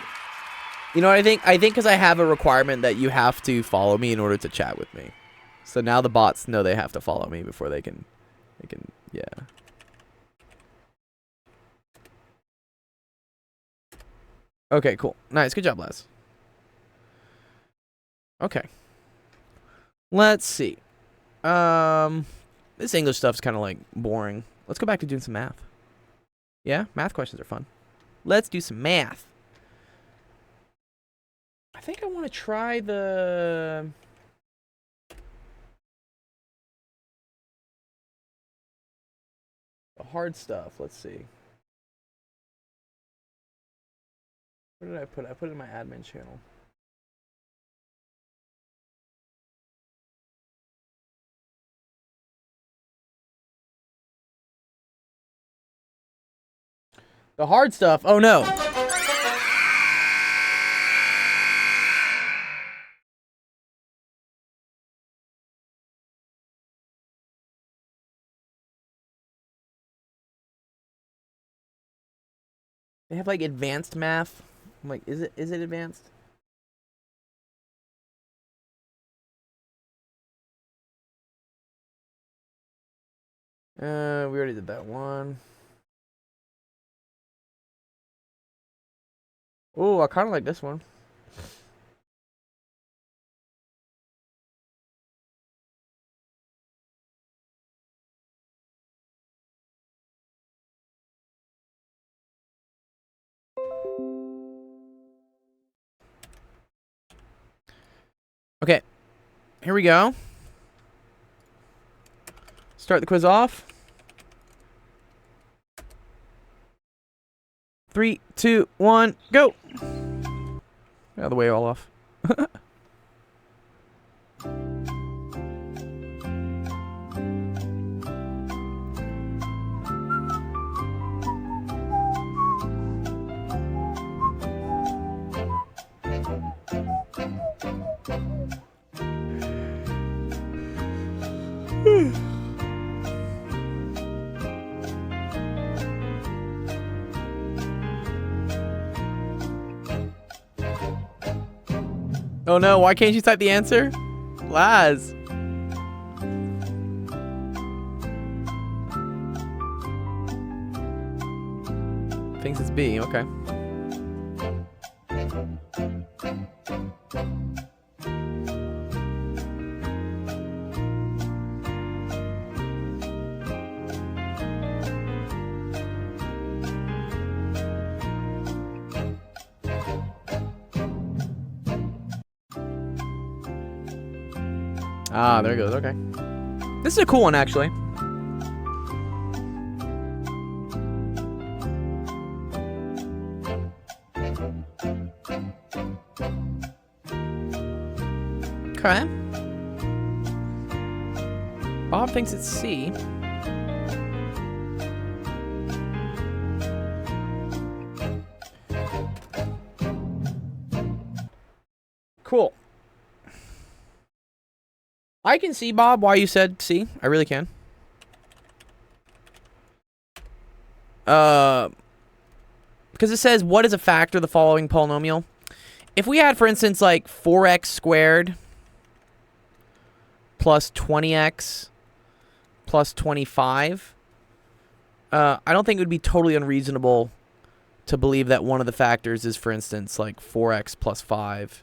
You know what I think? I think because I have a requirement that you have to follow me in order to chat with me. So now the bots know they have to follow me before they can, yeah. Okay, cool. Nice. Good job, Les. Okay. Let's see. This English stuff's kind of like boring. Let's go back to doing some math. Yeah, math questions are fun. Let's do some math. I think I want to try the hard stuff. Let's see. Where did I put it? I put it in my admin channel. The hard stuff. Oh no. They have like advanced math. I'm like, is it advanced? We already did that one. Oh, I kind of like this one. Okay, here we go. Start the quiz off. 3, 2, 1, go. Out of the way, all off. Oh no, why can't you type the answer? Laz. Thinks it's B, okay. Ah, there it goes. Okay. This is a cool one, actually. Okay. Bob thinks it's C. Cool. I can see, Bob, why you said C. I really can. Because it says, what is a factor of the following polynomial? If we had, for instance, like 4x squared plus 20x plus 25, I don't think it would be totally unreasonable to believe that one of the factors is, for instance, like 4x plus 5.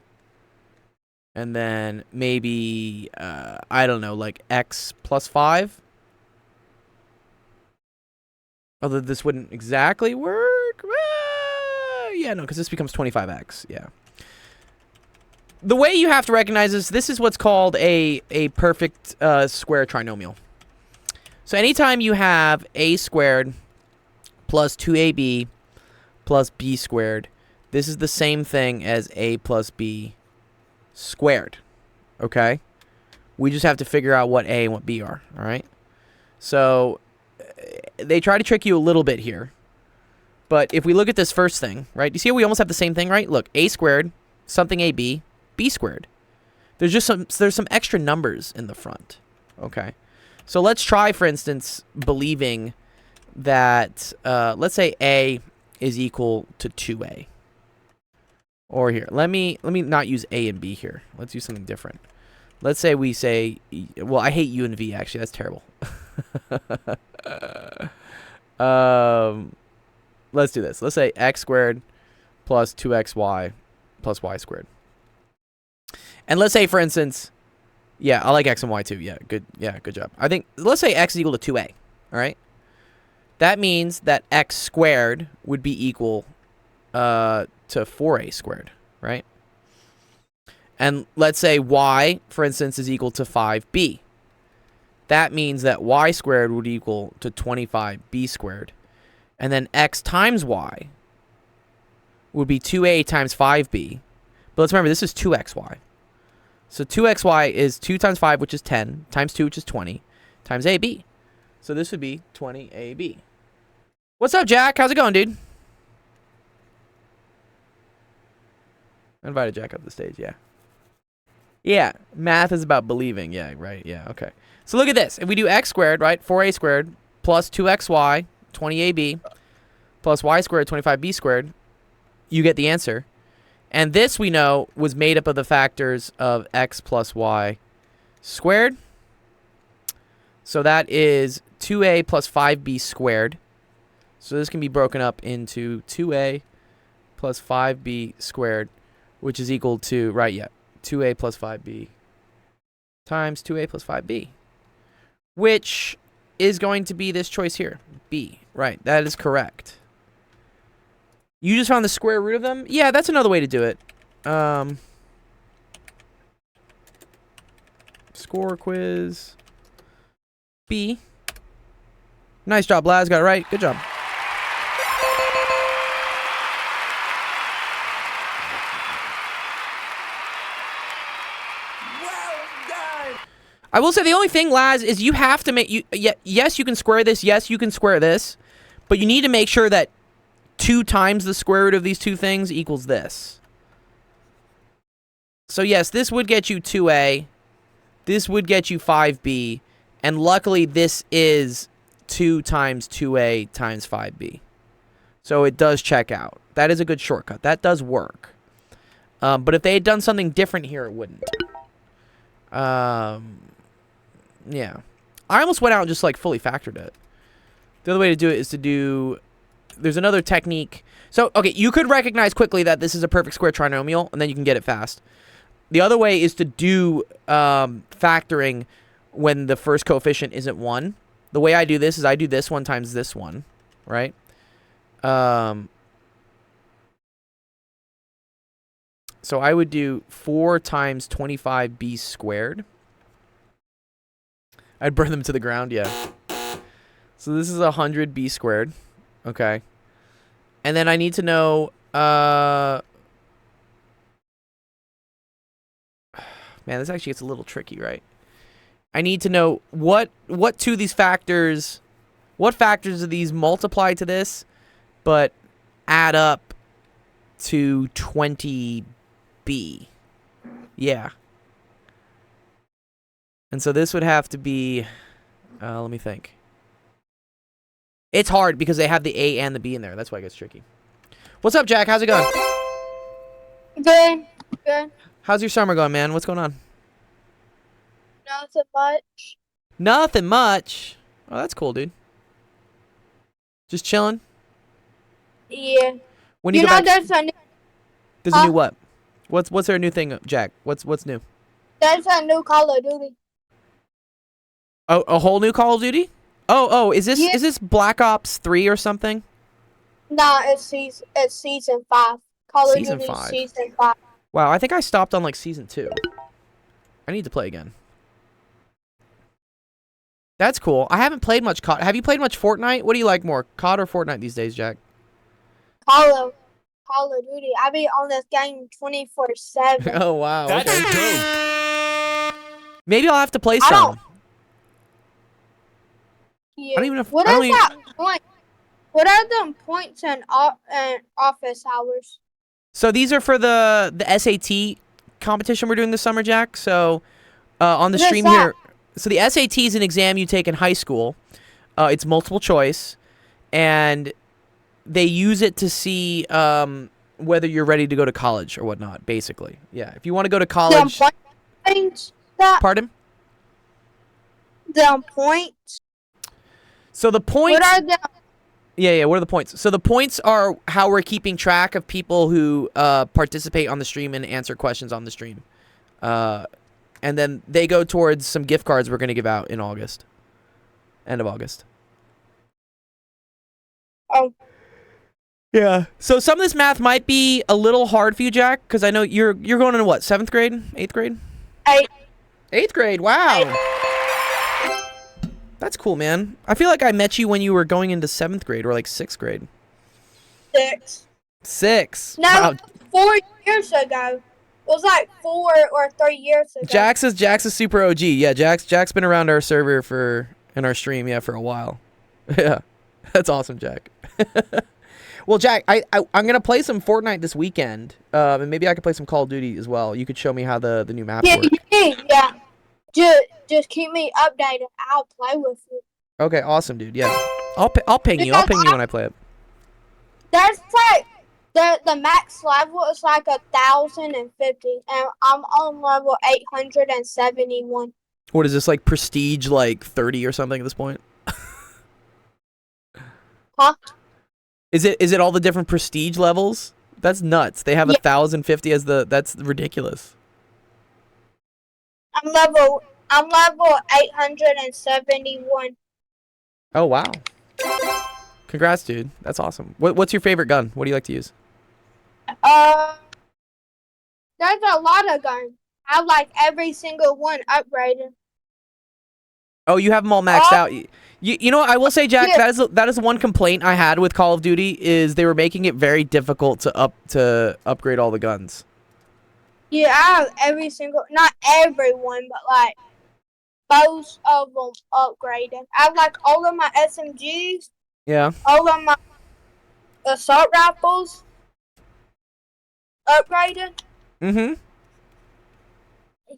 And then maybe, I don't know, like x plus 5. Although this wouldn't exactly work. Yeah, no, because this becomes 25x. Yeah. The way you have to recognize this is what's called a perfect square trinomial. So anytime you have a squared plus 2ab plus b squared, this is the same thing as a plus b squared. Okay? We just have to figure out what a and what b are. All right? So they try to trick you a little bit here. But if we look at this first thing, right? You see how we almost have the same thing, right? Look, a squared, something ab, b squared. There's some extra numbers in the front. Okay. So let's try, for instance, believing that let's say a is equal to 2a. Or here, let me not use a and b here. Let's use something different. Let's say we say, well, I hate u and v actually. That's terrible. Let's do this. Let's say x squared plus 2xy plus y squared. And let's say, for instance, yeah, I like x and y too. Yeah, good job. I think, let's say x is equal to 2a, all right? That means that x squared would be equal to 4a squared, right? And let's say y, for instance, is equal to 5b. That means that y squared would equal to 25b squared. And then x times y would be 2a times 5b. But let's remember, this is 2xy. So 2xy is 2 times 5, which is 10, times 2, which is 20, times ab. So this would be 20ab. What's up, Jack? How's it going, dude? I invited Jack up the stage, yeah. Yeah, math is about believing. Yeah, right, yeah, okay. So look at this. If we do x squared, right, 4a squared plus 2xy, 20ab, plus y squared, 25b squared, you get the answer. And this, we know, was made up of the factors of x plus y squared. So that is 2a plus 5b squared. So this can be broken up into 2a plus 5b squared, which is equal to, right, yeah, 2a plus 5b times 2a plus 5b, which is going to be this choice here, b. Right, that is correct. You just found the square root of them? Yeah, that's another way to do it. Score quiz. B. Nice job, Laz. Got it right. Good job. Well done! I will say the only thing, Laz, is you have to make... yes, you can square this. Yes, you can square this. But you need to make sure that 2 times the square root of these two things equals this. So yes, this would get you 2a. This would get you 5b. And luckily, this is 2 times 2a times 5b. So it does check out. That is a good shortcut. That does work. But if they had done something different here, it wouldn't. Yeah. I almost went out and just like fully factored it. The other way to do it is to do... There's another technique. So, okay, you could recognize quickly that this is a perfect square trinomial, and then you can get it fast. The other way is to do factoring when the first coefficient isn't 1. The way I do this is I do this one times this one, right? So I would do 4 times 25b squared I'd burn them to the ground, yeah. So this is 100 b squared. Okay. And then I need to know, man, this actually gets a little tricky, right? I need to know what two of these factors, what factors of these multiply to this, but add up to 20b. Yeah. And so this would have to be, let me think. It's hard because they have the A and the B in there. That's why it gets tricky. What's up, Jack? How's it going? Good. Good. How's your summer going, man? What's going on? Nothing much. Nothing much. Oh, that's cool, dude. Just chilling? Yeah. When you You go know, back, there's a new, there's a new what? What's their new thing, Jack? What's new? there's a new Call of Duty. Oh, a whole new Call of Duty? Oh, is Yeah. this Black Ops 3 or something? No, it's season 5. Call of Season Duty 5. season 5. Wow, I think I stopped on like season 2. I need to play again. That's cool. I haven't played much COD. Have you played much Fortnite? What do you like more, COD or Fortnite these days, Jack? Call of Duty. I be on this game 24/7. Oh wow. That's Okay. dope. Maybe I'll have to play I some. Yeah. I don't even know if- What I don't is even- that point? What are the points in office hours? So these are for the SAT competition we're doing this summer, Jack. So on the What is stream that? here, so the SAT is an exam you take in high school. It's multiple choice, and they use it to see whether you're ready to go to college or whatnot. Basically, yeah. If you want to go to college, The points that pardon. the points. So the points. What are the Yeah, what are the points? So the points are how we're keeping track of people who participate on the stream and answer questions on the stream. And then they go towards some gift cards we're going to give out in August. End of August. Oh. Yeah. So some of this math might be a little hard for you, Jack, because I know you're going into what, 7th grade? 8th grade? 8th grade, wow. That's cool, man. I feel like I met you when you were going into 7th grade or like 6th grade. 6? 6. No, Wow. 4 years ago. It was like 4 or 3 years ago. Jax is super OG. Yeah, Jack's been around our server in our stream, yeah, for a while. Yeah. That's awesome, Jack. Well, Jack, I'm gonna play some Fortnite this weekend. And maybe I could play some Call of Duty as well. You could show me how the new maps Yeah, work. yeah. Just keep me updated. I'll play with you. Okay, awesome, dude. Yeah. I'll ping you. I'll ping you when I play it. There's like the max level is like 1,050, and I'm on level 871. What is this, like prestige like 30 or something at this point? Huh? Is it all the different prestige levels? That's nuts. They have 1,050 as that's ridiculous. I'm level 871. Oh wow. Congrats, dude. That's awesome. What's your favorite gun? What do you like to use? There's a lot of guns. I like every single one upgraded. Oh, you have them all maxed out. You know what I will say, Jack? Yeah. That is one complaint I had with Call of Duty is they were making it very difficult to upgrade all the guns. Yeah, I have every single, not everyone, but like most of them upgraded. I have like all of my SMGs, Yeah. all of my assault rifles upgraded. Mm-hmm.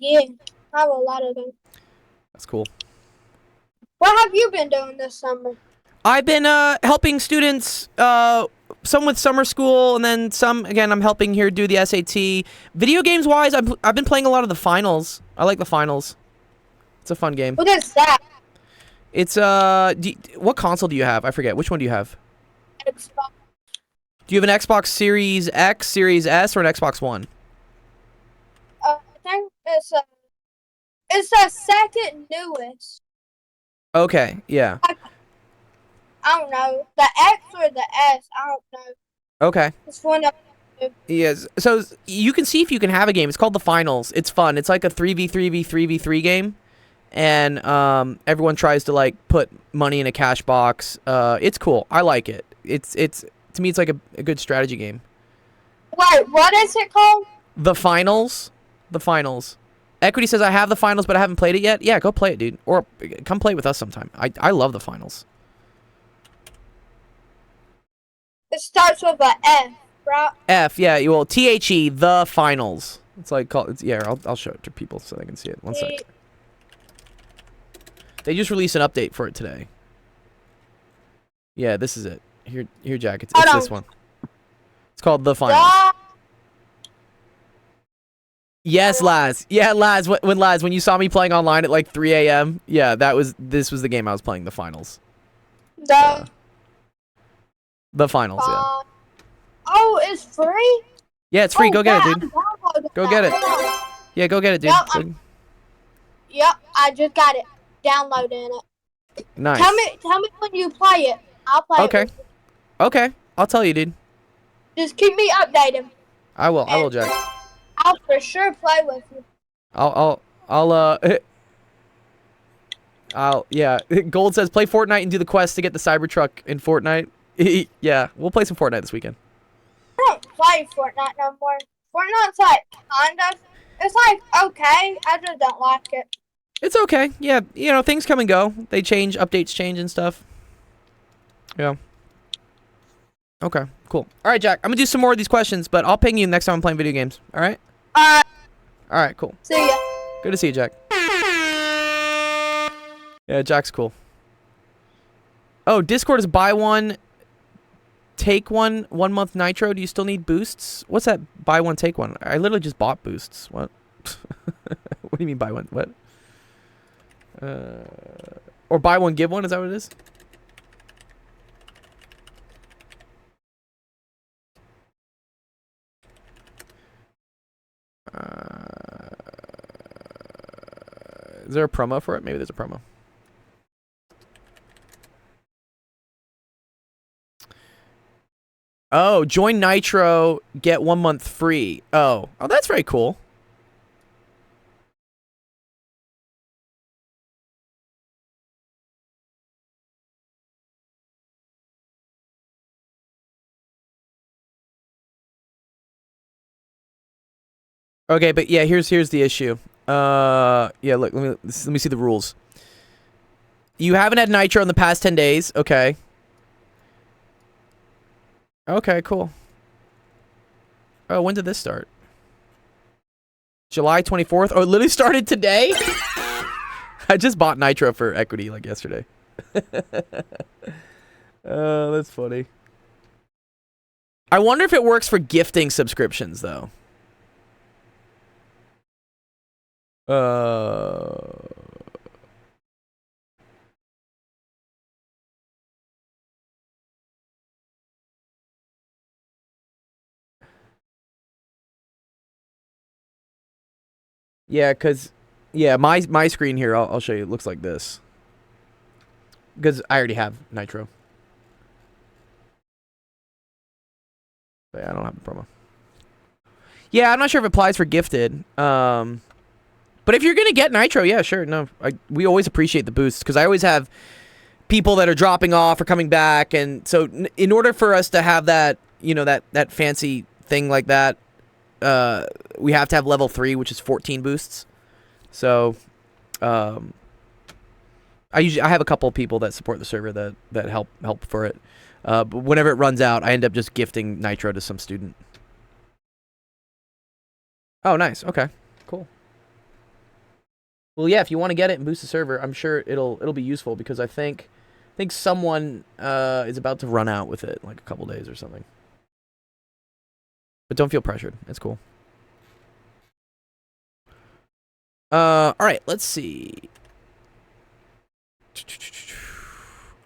Yeah, I have a lot of them. That's cool. What have you been doing this summer? I've been helping students, some with summer school, and then some, again, I'm helping here do the SAT. Video games wise, I've been playing a lot of the finals. I like the finals. It's a fun game. What is that? It's what console do you have? I forget. Which one do you have? Xbox. Do you have an Xbox Series X, Series S, or an Xbox One? I think it's the second newest. Okay, yeah. I don't know. The X or the S, I don't know. Okay. It's one of Yes. So you can see if you can have a game. It's called the Finals. It's fun. It's like a 3v3v3v3 game. and everyone tries to like put money in a cash box. It's cool. I like it. It's to me it's like a good strategy game. Wait, what is it called? The Finals. The Finals. Equity says I have the Finals, but I haven't played it yet. Yeah, go play it, dude. Or come play with us sometime. I love the Finals. It starts with a F, right? F, yeah. Well, THE, the Finals. It's like yeah. I'll show it to people so they can see it. One sec. They just released an update for it today. Yeah, this is it. Here, Jack. It's this one. It's called the Finals. Yes, Laz. Yeah, Laz. When you saw me playing online at like 3 a.m. Yeah, this was the game I was playing. The Finals. The Finals. Yeah. Oh, it's free. Yeah, it's free. Go get it, dude. Go get it. Yeah, go get it, dude. Yep, I just got it. Downloading it. Nice. Tell me when you play it. I'll play it. Okay. Okay. I'll tell you, dude. Just keep me updated. I will, Jack. I'll for sure play with you. Yeah. Gold says play Fortnite and do the quest to get the Cybertruck in Fortnite. Yeah, we'll play some Fortnite this weekend. I don't play Fortnite no more. Fortnite's like kind of. It's like okay. I just don't like it. It's okay. Yeah, you know, things come and go. They change, updates change and stuff. Yeah. Okay, cool. All right, Jack. I'm gonna do some more of these questions, but I'll ping you next time I'm playing video games. All right? All right, cool. See ya. Good to see you, Jack. Yeah, Jack's cool. Oh, Discord is buy one, take one, 1 month Nitro. Do you still need boosts? What's that buy one, take one? I literally just bought boosts. What? What do you mean buy one? What? Or buy one, give one? Is that what it is? Is there a promo for it? Maybe there's a promo. Oh, join Nitro, get 1 month free. Oh, that's very cool. Okay, but yeah, here's the issue. Yeah, look, let me see the rules. You haven't had Nitro in the past 10 days. Okay. Okay, cool. Oh, when did this start? July 24th? Oh, it literally started today? I just bought Nitro for Equity like yesterday. Oh, that's funny. I wonder if it works for gifting subscriptions, though. Yeah, cause yeah, my screen here, I'll show you. It looks like this. Because I already have Nitro. But yeah, I don't have the promo. Yeah, I'm not sure if it applies for gifted. But if you're gonna get Nitro, yeah, sure. No, we always appreciate the boosts because I always have people that are dropping off or coming back, and so in order for us to have that, you know, that fancy thing like that, we have to have level 3, which is 14 boosts. So, I have a couple of people that support the server that help for it. But whenever it runs out, I end up just gifting Nitro to some student. Oh, nice. Okay, cool. Well, yeah, if you want to get it and boost the server, I'm sure it'll be useful because I think someone is about to run out with it in like a couple days or something. But don't feel pressured. It's cool. All right, let's see.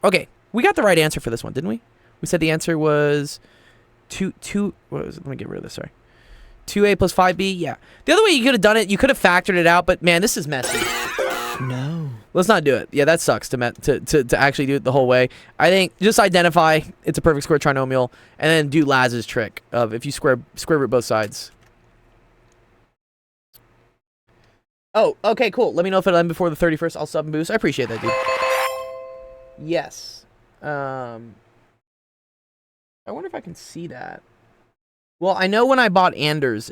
Okay, we got the right answer for this one, didn't we? We said the answer was two. What was it? Let me get rid of this. Sorry. 2A plus 5B. Yeah. The other way you could have done it, you could have factored it out, but man, this is messy. No. Let's not do it. Yeah, that sucks to actually do it the whole way. I think just identify it's a perfect square trinomial, and then do Laz's trick of if you square root both sides. Oh, okay, cool. Let me know if it'll end before the 31st. I'll sub and boost. I appreciate that, dude. Yes. I wonder if I can see that. Well, I know when I bought Anders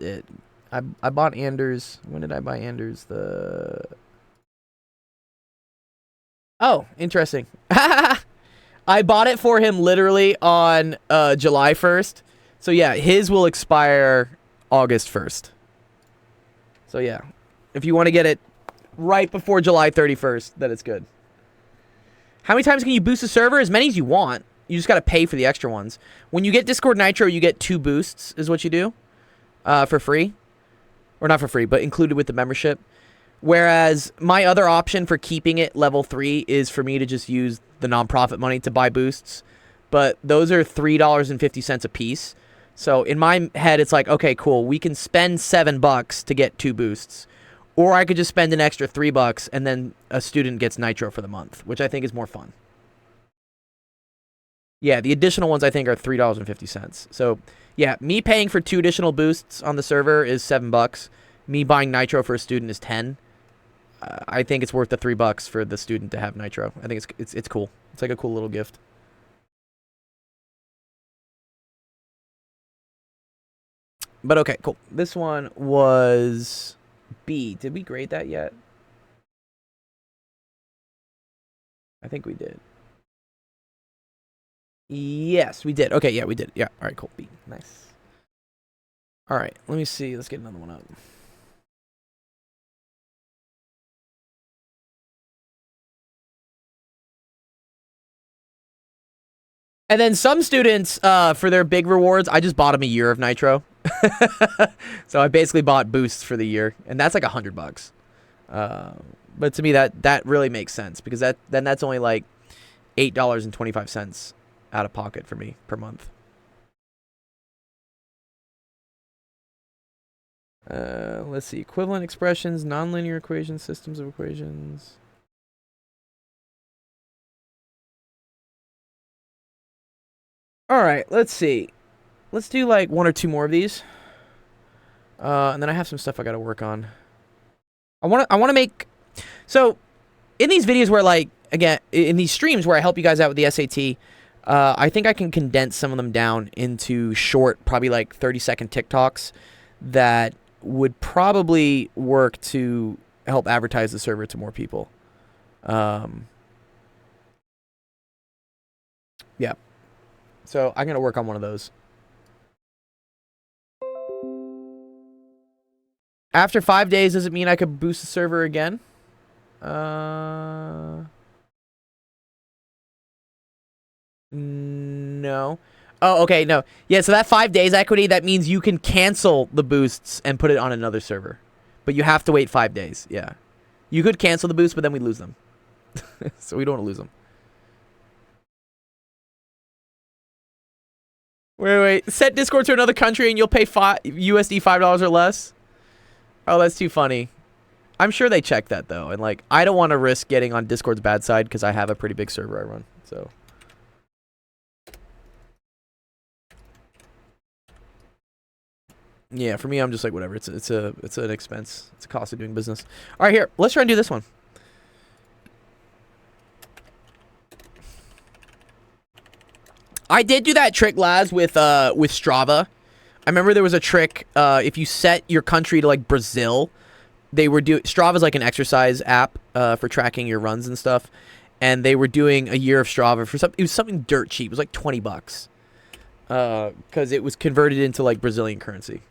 I bought Anders. When did I buy Anders? Oh, interesting. I bought it for him literally on July 1st. So yeah, his will expire August 1st. So yeah, if you want to get it right before July 31st, then it's good. How many times can you boost a server? As many as you want. You just got to pay for the extra ones. When you get Discord Nitro, you get 2 boosts is what you do for free. Or not for free, but included with the membership. Whereas my other option for keeping it level 3 is for me to just use the nonprofit money to buy boosts. But those are $3.50 a piece. So in my head, it's like, okay, cool. We can spend $7 to get 2 boosts. Or I could just spend an extra $3 and then a student gets Nitro for the month, which I think is more fun. Yeah, the additional ones I think are $3.50. So yeah, me paying for 2 additional boosts on the server is $7. Me buying Nitro for a student is $10. I think it's worth the $3 for the student to have Nitro. I think it's cool. It's like a cool little gift. But okay, cool. This one was B. Did we grade that yet? I think we did. Yes, we did. Okay, yeah, we did. Yeah, all right, cool. B. Nice. All right, let me see. Let's get another one up. And then some students, for their big rewards, I just bought them a year of Nitro. So I basically bought boosts for the year, and that's like $100. But to me, that really makes sense because then that's only like $8.25 out of pocket for me per month. Let's see. Equivalent expressions, nonlinear equations, systems of equations. All right, let's see. Let's do like 1 or 2 more of these. And then I have some stuff I got to work on. I want to make, so in these videos where like, again, in these streams where I help you guys out with the SAT, I think I can condense some of them down into short, probably like 30-second TikToks that would probably work to help advertise the server to more people. Yeah. So I'm going to work on one of those. After 5 days, does it mean I could boost the server again? No. Oh, okay, no. Yeah, so that 5 days equity, that means you can cancel the boosts and put it on another server. But you have to wait 5 days, yeah. You could cancel the boosts, but then we lose them. So we don't want to lose them. Wait. Set Discord to another country and you'll pay USD $5 or less? Oh, that's too funny. I'm sure they check that, though. And, like, I don't want to risk getting on Discord's bad side because I have a pretty big server I run, so. Yeah, for me, I'm just like, whatever. It's an expense. It's a cost of doing business. All right, here. Let's try and do this one. I did do that trick, Laz, with Strava. I remember there was a trick. If you set your country to like Brazil, they were Strava's like an exercise app for tracking your runs and stuff, and they were doing a year of Strava for something. It was something dirt cheap. It was like $20, because it was converted into like Brazilian currency.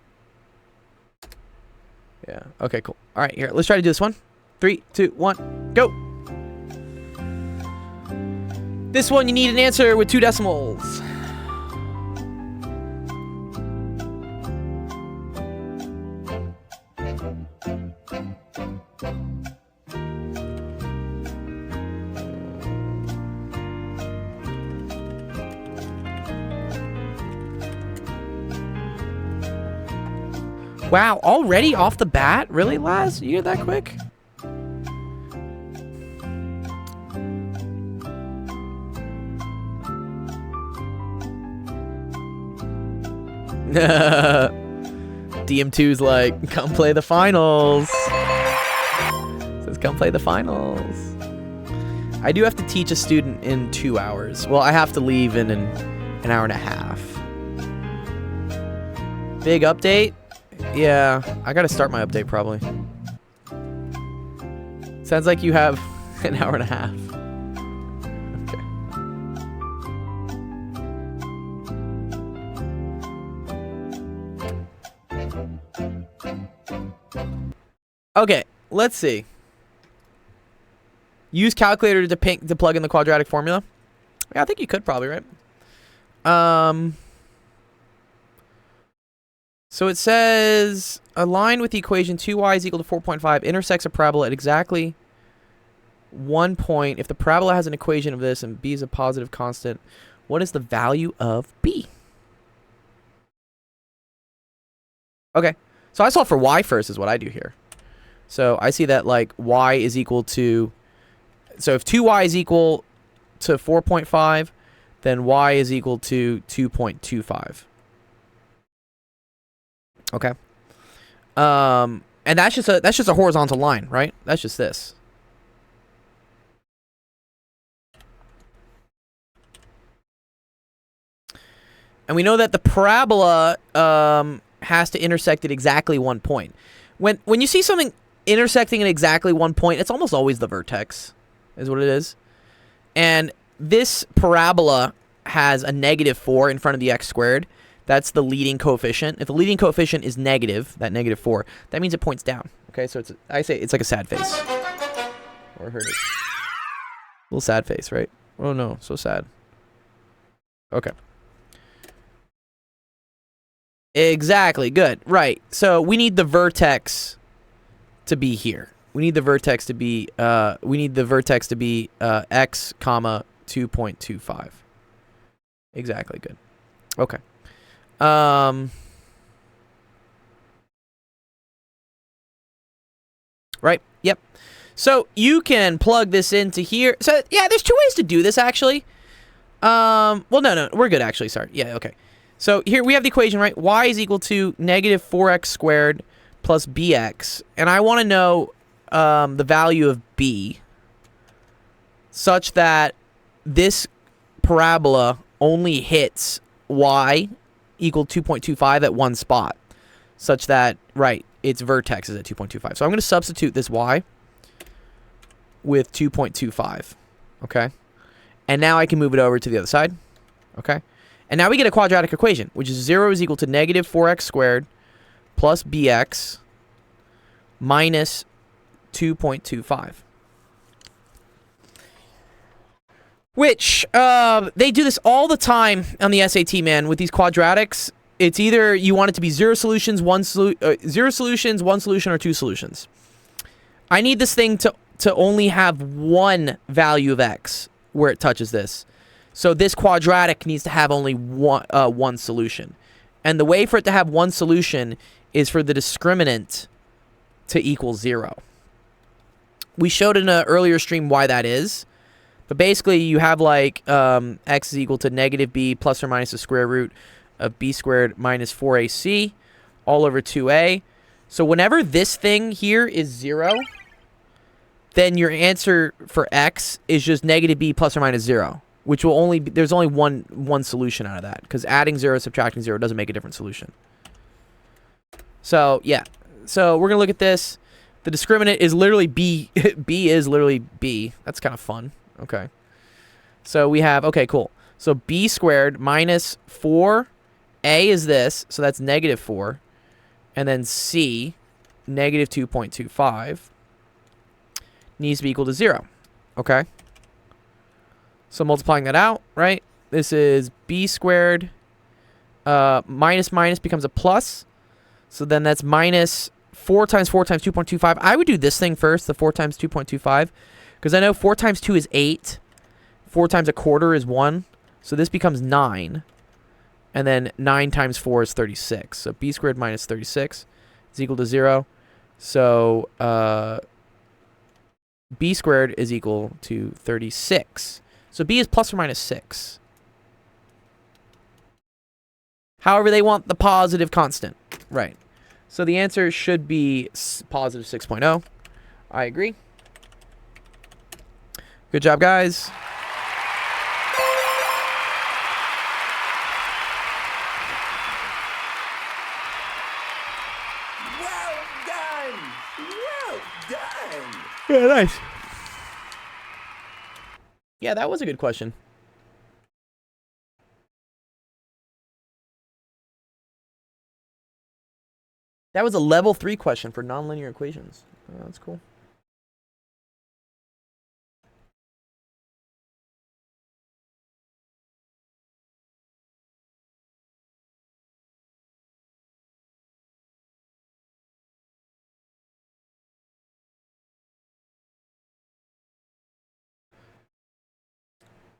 Yeah. Okay. Cool. All right. Here. Let's try to do this one. 3, 2, 1, go. This one, you need an answer with 2 decimals. Wow, already off the bat? Really, Laz? You get that quick? DM2's like, come play the finals. Come play the finals. I do have to teach a student in 2 hours. Well, I have to leave in an hour and a half. Big update? Yeah, I gotta start my update probably. Sounds like you have an hour and a half. Okay, let's see. Use calculator to plug in the quadratic formula. Yeah, I think you could probably, right? So it says a line with the equation 2y is equal to 4.5 intersects a parabola at exactly 1 point. If the parabola has an equation of this and b is a positive constant, what is the value of b? Okay, so I solve for y first is what I do here. So I see that like y is equal to, so if 2y is equal to 4.5, then y is equal to 2.25. Okay. And that's just a horizontal line, right? That's just this. And we know that the parabola has to intersect at exactly 1 point. When you see something intersecting at exactly 1 point, it's almost always the vertex, is what it is. And this parabola has a -4 in front of the x squared. That's the leading coefficient. If the leading coefficient is negative, that -4, that means it points down. Okay, so I say it's like a sad face. Or hurt it. Little sad face, right? Oh no, so sad. Okay. Exactly, good. Right. So we need the vertex to be here. We need the vertex to be x comma 2.25. Exactly, good. Okay. Right. Yep. So you can plug this into here. So yeah, there's 2 ways to do this actually. Well, no, we're good actually. Sorry. Yeah. Okay. So here we have the equation, right? Y is equal to -4x squared plus bx, and I want to know the value of b, such that this parabola only hits y equal 2.25 at one spot, such that, right, its vertex is at 2.25. So I'm going to substitute this y with 2.25, okay? And now I can move it over to the other side, okay? And now we get a quadratic equation, which is 0 is equal to -4x squared plus bx minus 2.25. Which, they do this all the time on the SAT, man, with these quadratics. It's either you want it to be 0 solutions, 1 solution, or 2 solutions. I need this thing to only have one value of x where it touches this. So this quadratic needs to have only one solution. And the way for it to have one solution is for the discriminant to equal 0. We showed in an earlier stream why that is. But basically, you have like x is equal to -b plus or minus the square root of b squared minus 4ac all over 2a. So whenever this thing here is 0, then your answer for x is just -b plus or minus 0, which will only be, there's only one solution out of that, because adding 0, subtracting 0 doesn't make a different solution. So yeah, so we're gonna look at this. The discriminant is literally b. b is literally b. That's kind of fun. Okay. So we have, okay, cool. So b squared minus 4a is this, so that's -4. And then c, -2.25, needs to be equal to 0. Okay. So multiplying that out, right? This is b squared minus minus becomes a plus. So then that's minus 4 times 4 times 2.25. I would do this thing first, the 4 times 2.25. Because I know 4 times 2 is 8. 4 times a quarter is 1. So this becomes 9. And then 9 times 4 is 36. So b squared minus 36 is equal to 0. So b squared is equal to 36. So b is plus or minus 6. However, they want the positive constant. Right. So the answer should be positive 6.0. I agree. Good job, guys. Well done! Well done! Yeah, nice. Yeah, that was a good question. That was a level 3 question for nonlinear equations. Oh, that's cool.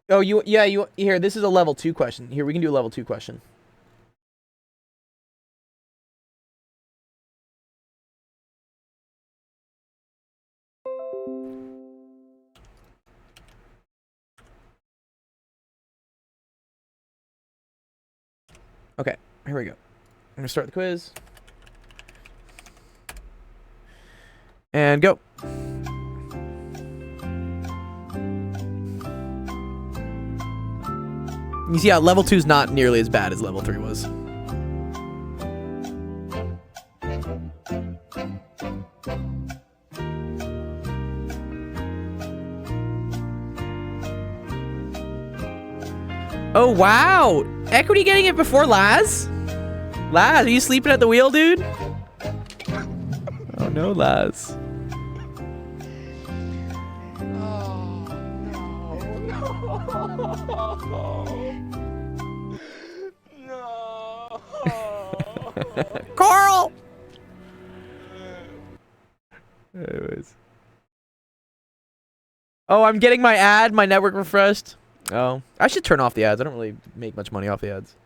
Oh, yeah, here, this is a level 2 question. Here, we can do a level 2 question. Okay, here we go. I'm gonna start the quiz. And go. You see how level 2 is not nearly as bad as level 3 was. Oh, wow. Equity getting it before Laz? Laz, are you sleeping at the wheel, dude? Oh, no, Laz. Carl! Anyways. Oh, I'm getting my ad, my network refreshed. Oh, I should turn off the ads. I don't really make much money off the ads.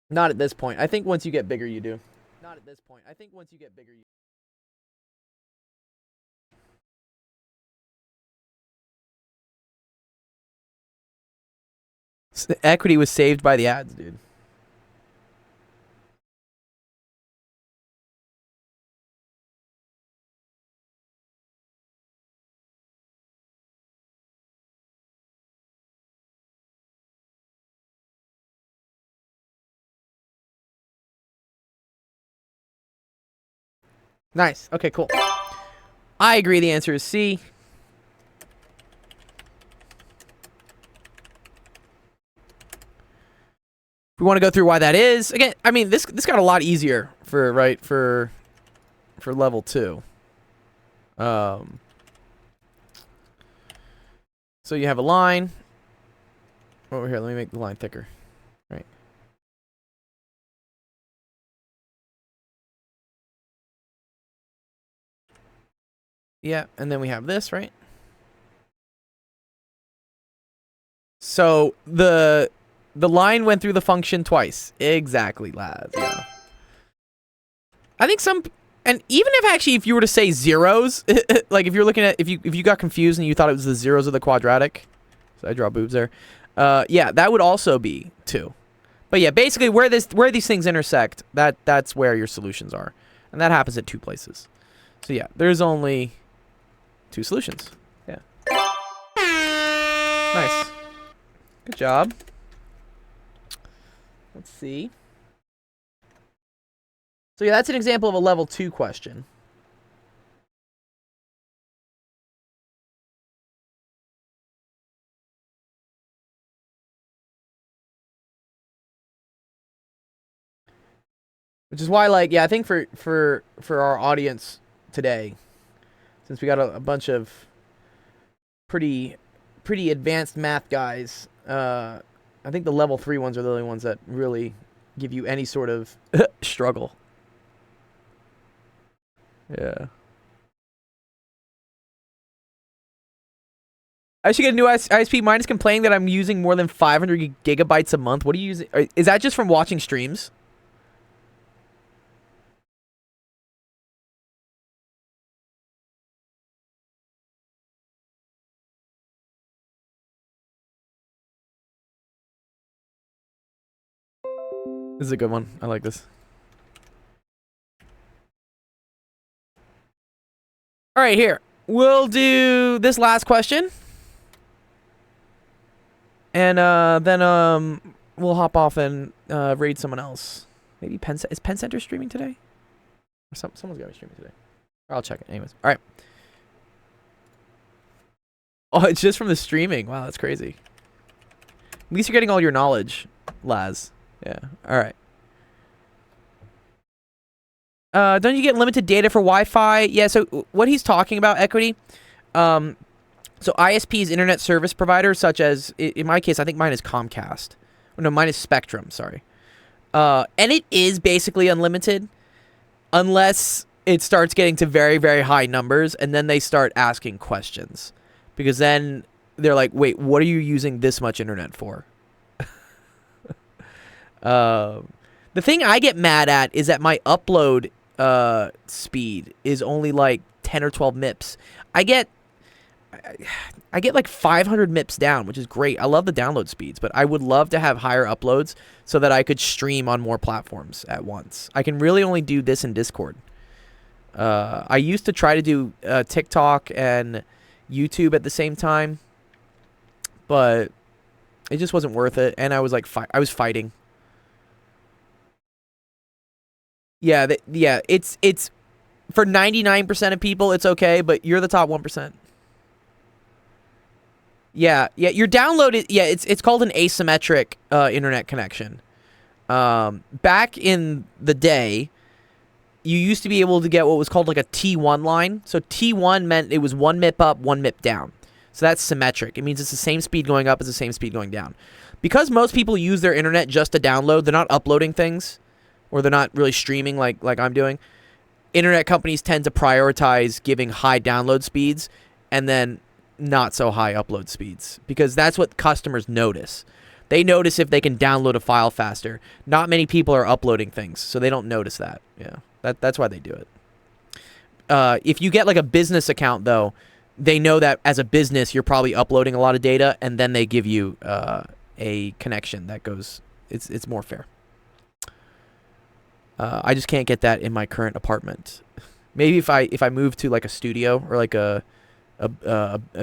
Not at this point. I think once you get bigger, you do. Not at this point. I think once you get bigger, you Equity was saved by the ads, dude. Nice. Okay, cool. I agree the answer is C. We want to go through why that is. Again, I mean, this got a lot easier for level 2. So you have a line. Over here, let me make the line thicker. Right. Yeah, and then we have this, right? So the line went through the function twice. Exactly, Laz. Yeah. I think some, and even if you were to say zeros, like if you're looking at, if you got confused and you thought it was the zeros of the quadratic, so I draw boobs there. Yeah, that would also be 2. But yeah, basically where these things intersect, that's where your solutions are, and that happens at 2 places. So yeah, there's only 2 solutions. Yeah. Nice. Good job. Let's see. So yeah, that's an example of a level 2 question. Which is why, like, yeah, I think for our audience today, since we got a bunch of pretty advanced math guys, I think the level 3 ones are the only ones that really give you any sort of struggle. Yeah. I should get a new ISP. Mine is complaining that I'm using more than 500 gigabytes a month. What are you using? Is that just from watching streams? This is a good one. I like this. All right, here. we'll do this last question. And then we'll hop off and raid someone else. Maybe is Penn Center streaming today? Or someone's got to be streaming today. I'll check it. Anyways. All right. Oh, it's just from the streaming. Wow, that's crazy. At least you're getting all your knowledge, Laz. Yeah. All right. Don't you get limited data for Wi-Fi? Yeah, so what he's talking about, Equity, so ISPs, internet service providers, such as, in my case, I think mine is Comcast. Oh, no, mine is Spectrum, sorry. And it is basically unlimited, unless it starts getting to very, very high numbers, and then they start asking questions. Because then they're like, wait, what are you using this much internet for? The thing I get mad at is that my upload speed is only like 10 or 12 MIPS. I get like 500 MIPS down, which is great. I love the download speeds, but I would love to have higher uploads so that I could stream on more platforms at once. I can really only do this in Discord. I used to try to do TikTok and YouTube at the same time, but it just wasn't worth it, and I was like, I was fighting. Yeah, it's for 99% of people, it's okay, but you're the top 1%. Yeah, your download is, yeah, it's called an asymmetric internet connection. Back in the day, you used to be able to get what was called like a T1 line. So T1 meant it was 1 MIP up, 1 MIP down. So that's symmetric. It means it's the same speed going up as the same speed going down. Because most people use their internet just to download, they're not uploading things, or they're not really streaming like I'm doing. Internet companies tend to prioritize giving high download speeds and then not so high upload speeds, because that's what customers notice. They notice if they can download a file faster. Not many people are uploading things, so they don't notice that. Yeah, that's why they do it. If you get like a business account, though, they know that as a business you're probably uploading a lot of data, and then they give you a connection that goes. It's more fair. I just can't get that in my current apartment. Maybe if I move to like a studio or like a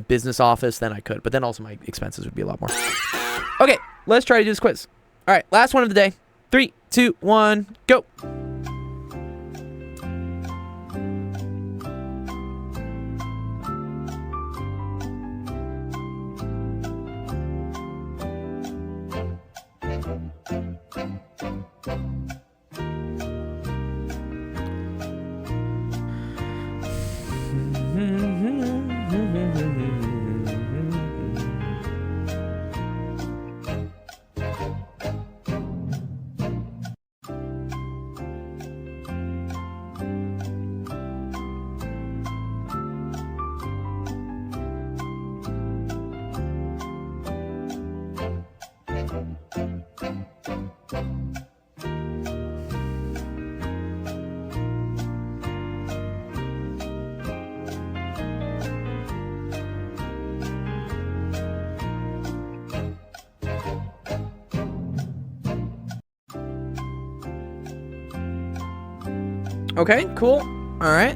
business office, then I could. But then also my expenses would be a lot more. Okay, let's try to do this quiz. All right, last one of the day. 3, 2, 1, go. Okay, cool. All right.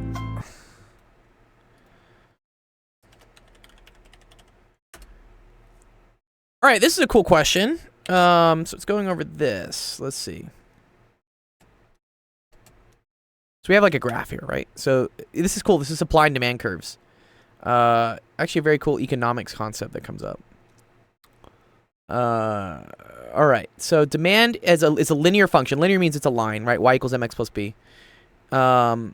All right, this is a cool question. So it's going over this. Let's see. So we have like a graph here, right? So this is cool. This is supply and demand curves. Actually a very cool economics concept that comes up. All right. So demand is a linear function. Linear means it's a line, right? Y equals mx plus b. And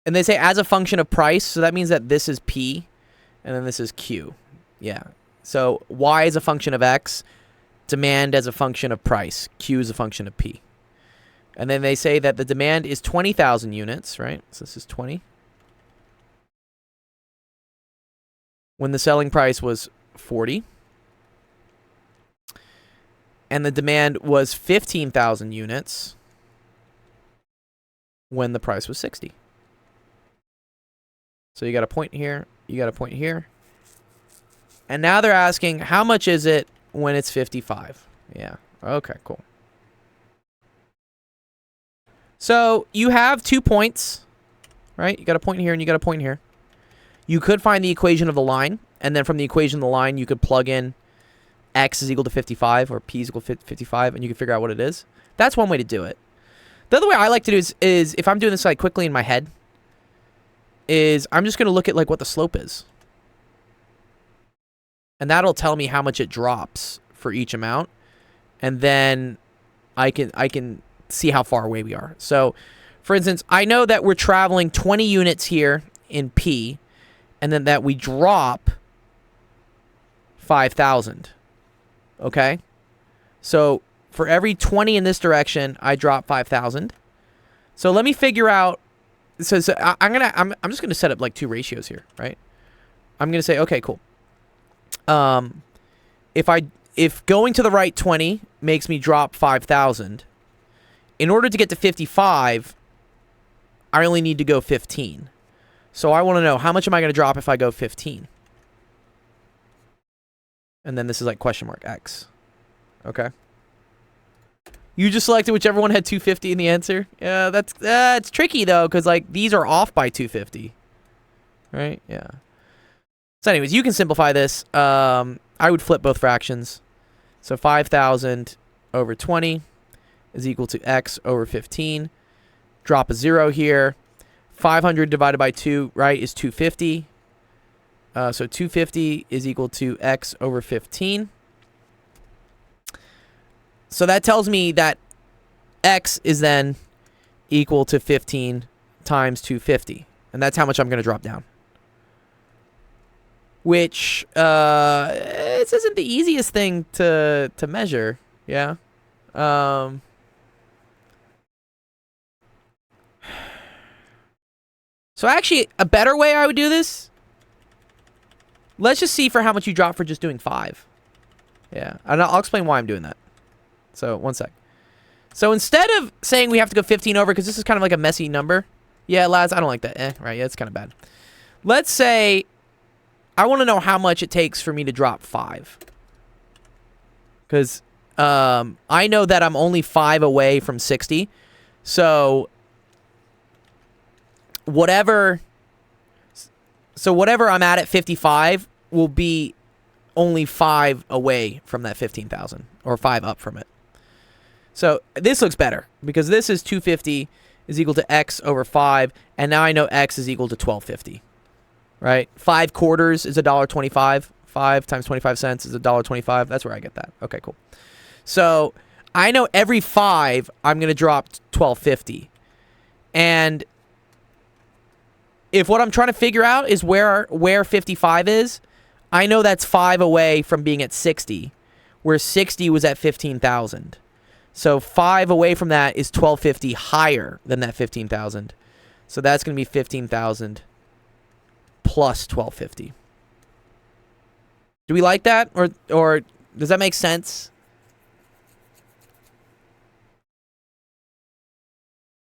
they say as a function of price, so that means that this is P, and then this is Q. Yeah. So Y is a function of X, demand as a function of price, Q is a function of P. And then they say that the demand is 20,000 units, right? So this is 20. When the selling price was 40. And the demand was 15,000 units when the price was 60. So you got a point here, you got a point here. And now they're asking, how much is it when it's 55? Yeah, okay, cool. So you have 2 points right? You got a point here and you got a point here. You could find the equation of the line, and then from the equation of the line, you could plug in x is equal to 55 or p is equal to 55, and you can figure out what it is. That's one way to do it. The other way I like to do is if I'm doing this like quickly in my head, is I'm just going to look at like what the slope is. And that'll tell me how much it drops for each amount. And then I can see how far away we are. So, for instance, I know that we're traveling 20 units here in P, and then that we drop 5,000. Okay? So, for every 20 in this direction, I drop 5,000. So, let me figure out. So I'm just gonna set up like two ratios here, right? I'm gonna say, okay, cool. If going to the right 20 makes me drop 5,000, in order to get to 55, I only need to go 15. So I want to know, how much am I going to drop if I go 15? And then this is like question mark x. Okay. You just selected whichever one had 250 in the answer. Yeah, that's tricky though, because like these are off by 250. Right? Yeah. So anyways, you can simplify this. I would flip both fractions. So 5,000 over 20 is equal to x over 15. Drop a 0 here. 500 divided by 2, right, is 250. So 250 is equal to x over 15. So that tells me that x is then equal to 15 times 250. And that's how much I'm going to drop down. Which, this isn't the easiest thing to measure, yeah? So actually, a better way I would do this, let's just see for how much you drop for just doing 5. Yeah, and I'll explain why I'm doing that. So, one sec. So instead of saying we have to go 15 over, because this is kind of like a messy number. Yeah, lads, I don't like that. Right, yeah, it's kind of bad. Let's say I want to know how much it takes for me to drop 5. Because I know that I'm only 5 away from 60. So whatever I'm at 55 will be only 5 away from that 15,000. Or 5 up from it. So this looks better. Because this is 250 is equal to x over 5. And now I know x is equal to 1250. Right? 5 quarters is $1.25. 5 times 25 cents is $1.25. That's where I get that. Okay, cool. So I know every 5 I'm going to drop $12.50. And if what I'm trying to figure out is where 55 is, I know that's 5 away from being at 60, where 60 was at 15,000. So 5 away from that is $12.50 higher than that 15,000. So that's going to be 15,000 plus $12.50. Do we like that? Or does that make sense?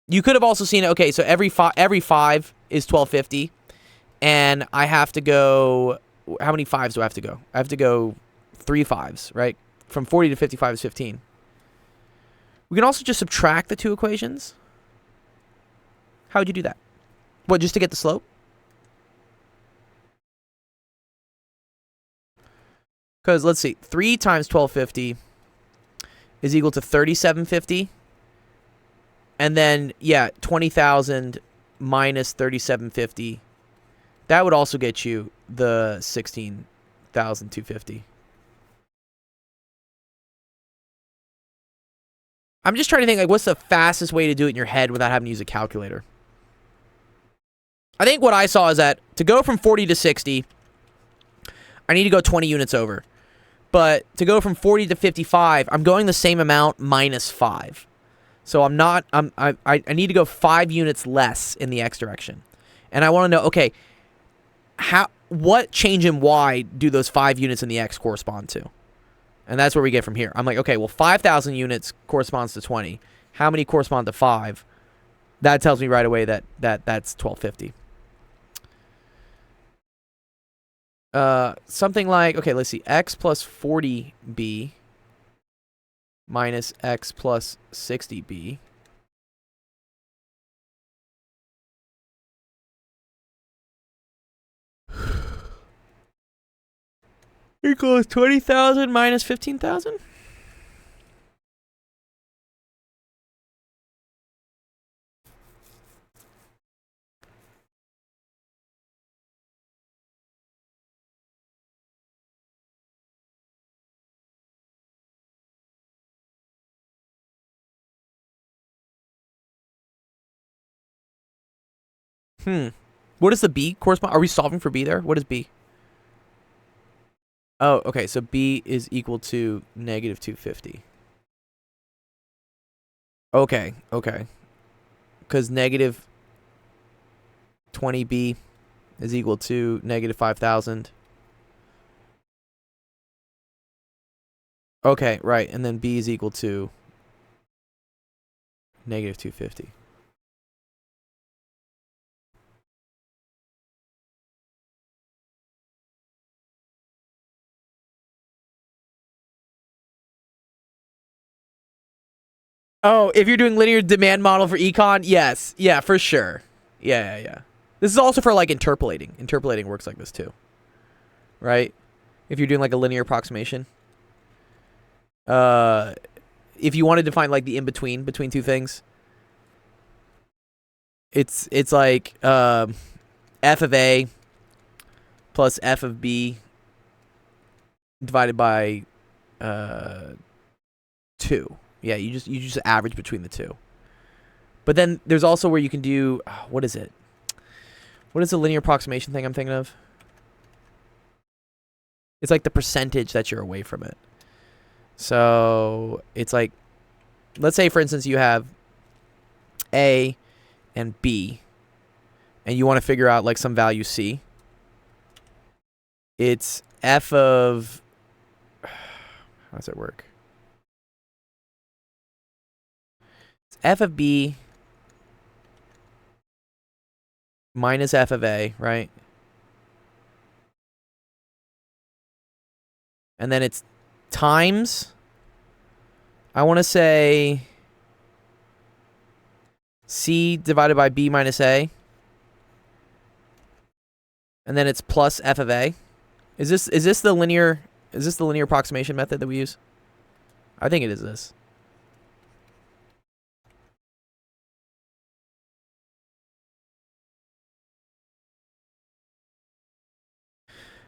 You could have also seen it. Okay, so every 5 is $12.50, and I have to go. How many 5s do I have to go? I have to go 3 5s, right? From 40 to 55 is 15. We can also just subtract the two equations. How would you do that? What, just to get the slope? Because let's see, 3 times 1250 is equal to 3750. And then, yeah, 20,000 minus 3750. That would also get you the 16,250. I'm just trying to think, like, what's the fastest way to do it in your head without having to use a calculator? I think what I saw is that to go from 40 to 60, I need to go 20 units over. But to go from 40 to 55, I'm going the same amount minus 5. So I need to go 5 units less in the x direction. And I want to know, okay, what change in y do those 5 units in the x correspond to? And that's where we get from here. I'm like, okay, well, 5,000 units corresponds to 20. How many correspond to 5? That tells me right away that that's 1250. Something like, okay, let's see, x plus 40b minus x plus 60b Equals 20,000 minus 15,000? What does the B correspond? Are we solving for B there? What is B? Oh, okay. So B is equal to negative 250. Okay, okay. Because negative 20B is equal to negative 5,000. Okay, right. And then B is equal to negative 250. Oh, if you're doing linear demand model for econ, yes. Yeah, for sure. Yeah. This is also for, like, interpolating. Interpolating works like this, too. Right? If you're doing, like, a linear approximation. If you wanted to find, like, the in-between between two things. It's like, f of A plus f of B divided by, 2. Yeah, you just average between the two. But then there's also where you can do, what is it? What is the linear approximation thing I'm thinking of? It's like the percentage that you're away from it. So it's like, let's say for instance you have A and B, and you want to figure out like some value C. It's f of, how does it work? F of B minus f of A, right? And then it's times, I want to say C divided by B minus A. And then it's plus f of A. Is this the linear approximation method that we use? I think it is this.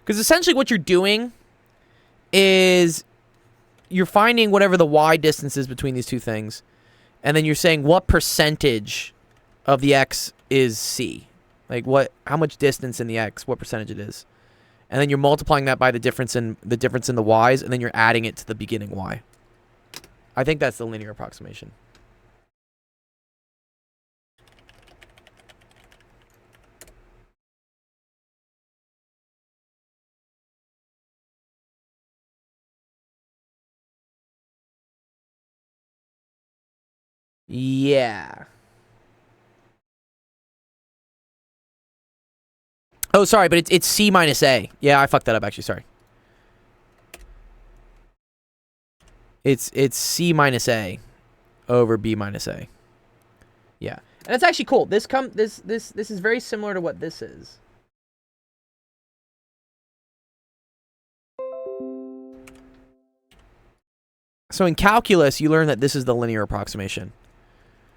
Because essentially what you're doing is you're finding whatever the y distance is between these two things. And then you're saying what percentage of the x is C. Like how much distance in the x, what percentage it is. And then you're multiplying that by the difference in the y's, and then you're adding it to the beginning y. I think that's the linear approximation. Yeah. Oh, sorry, but it's C minus A. Yeah, I fucked that up, actually. Sorry. It's C minus A over B minus A. Yeah, and it's actually cool. This is very similar to what this is. So in calculus, you learn that this is the linear approximation.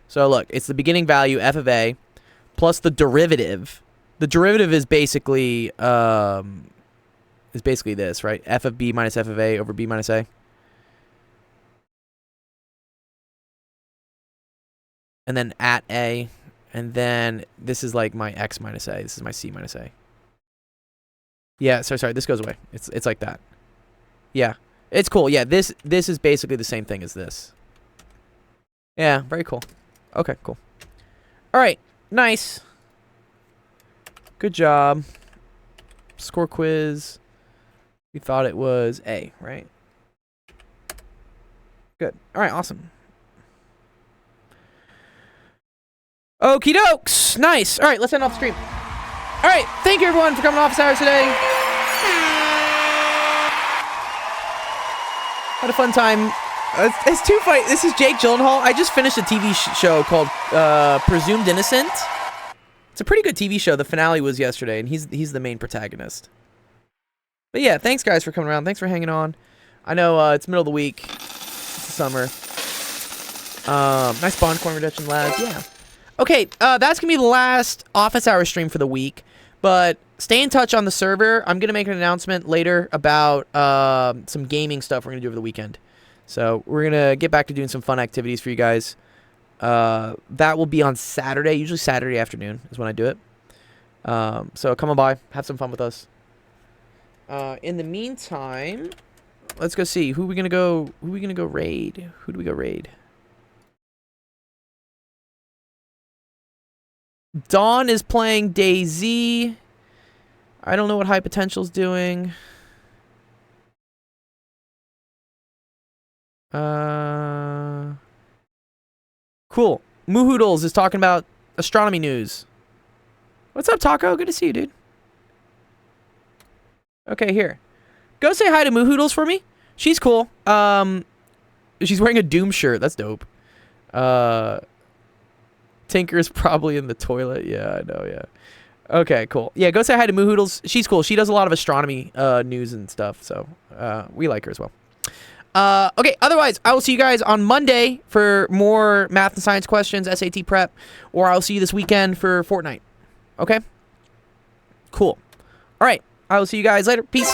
So look, it's the beginning value f of A plus the derivative. The derivative is basically this, right? F of B minus f of A over B minus A. And then at A, and then this is like my x minus A. This is my C minus A. Yeah, sorry, this goes away. It's like that. Yeah, it's cool. Yeah, this is basically the same thing as this. Yeah, very cool. Okay, cool. All right, nice. Good job. Score quiz. We thought it was A, right? Good. All right, awesome. Okie dokes. Nice. All right, let's end off the stream. All right, thank you everyone for coming to office hours today. Had a fun time. It's too funny. This is Jake Gyllenhaal. I just finished a TV show called Presumed Innocent. It's a pretty good TV show. The finale was yesterday, and he's the main protagonist. But yeah, thanks guys for coming around. Thanks for hanging on. I know it's middle of the week. It's the summer. Nice bond coin reduction, lads. Yeah. Okay, that's going to be the last office hour stream for the week. But stay in touch on the server. I'm going to make an announcement later about some gaming stuff we're going to do over the weekend. So we're going to get back to doing some fun activities for you guys. That will be on Saturday. Usually Saturday afternoon is when I do it. So come on by. Have some fun with us. In the meantime, let's go see. Who are we going to go raid? Who do we go raid? Dawn is playing DayZ. I don't know what High Potential's doing. Cool. Moohoodles is talking about astronomy news. What's up, Taco? Good to see you, dude. Okay, here. Go say hi to Moohoodles for me. She's cool. She's wearing a Doom shirt. That's dope. Tinker's probably in the toilet. Yeah, I know, yeah. Okay, cool. Yeah, go say hi to Moohoodles. She's cool. She does a lot of astronomy news and stuff, so we like her as well. Okay, otherwise, I will see you guys on Monday for more math and science questions, SAT prep, or I'll see you this weekend for Fortnite. Okay? Cool. All right, I will see you guys later. Peace.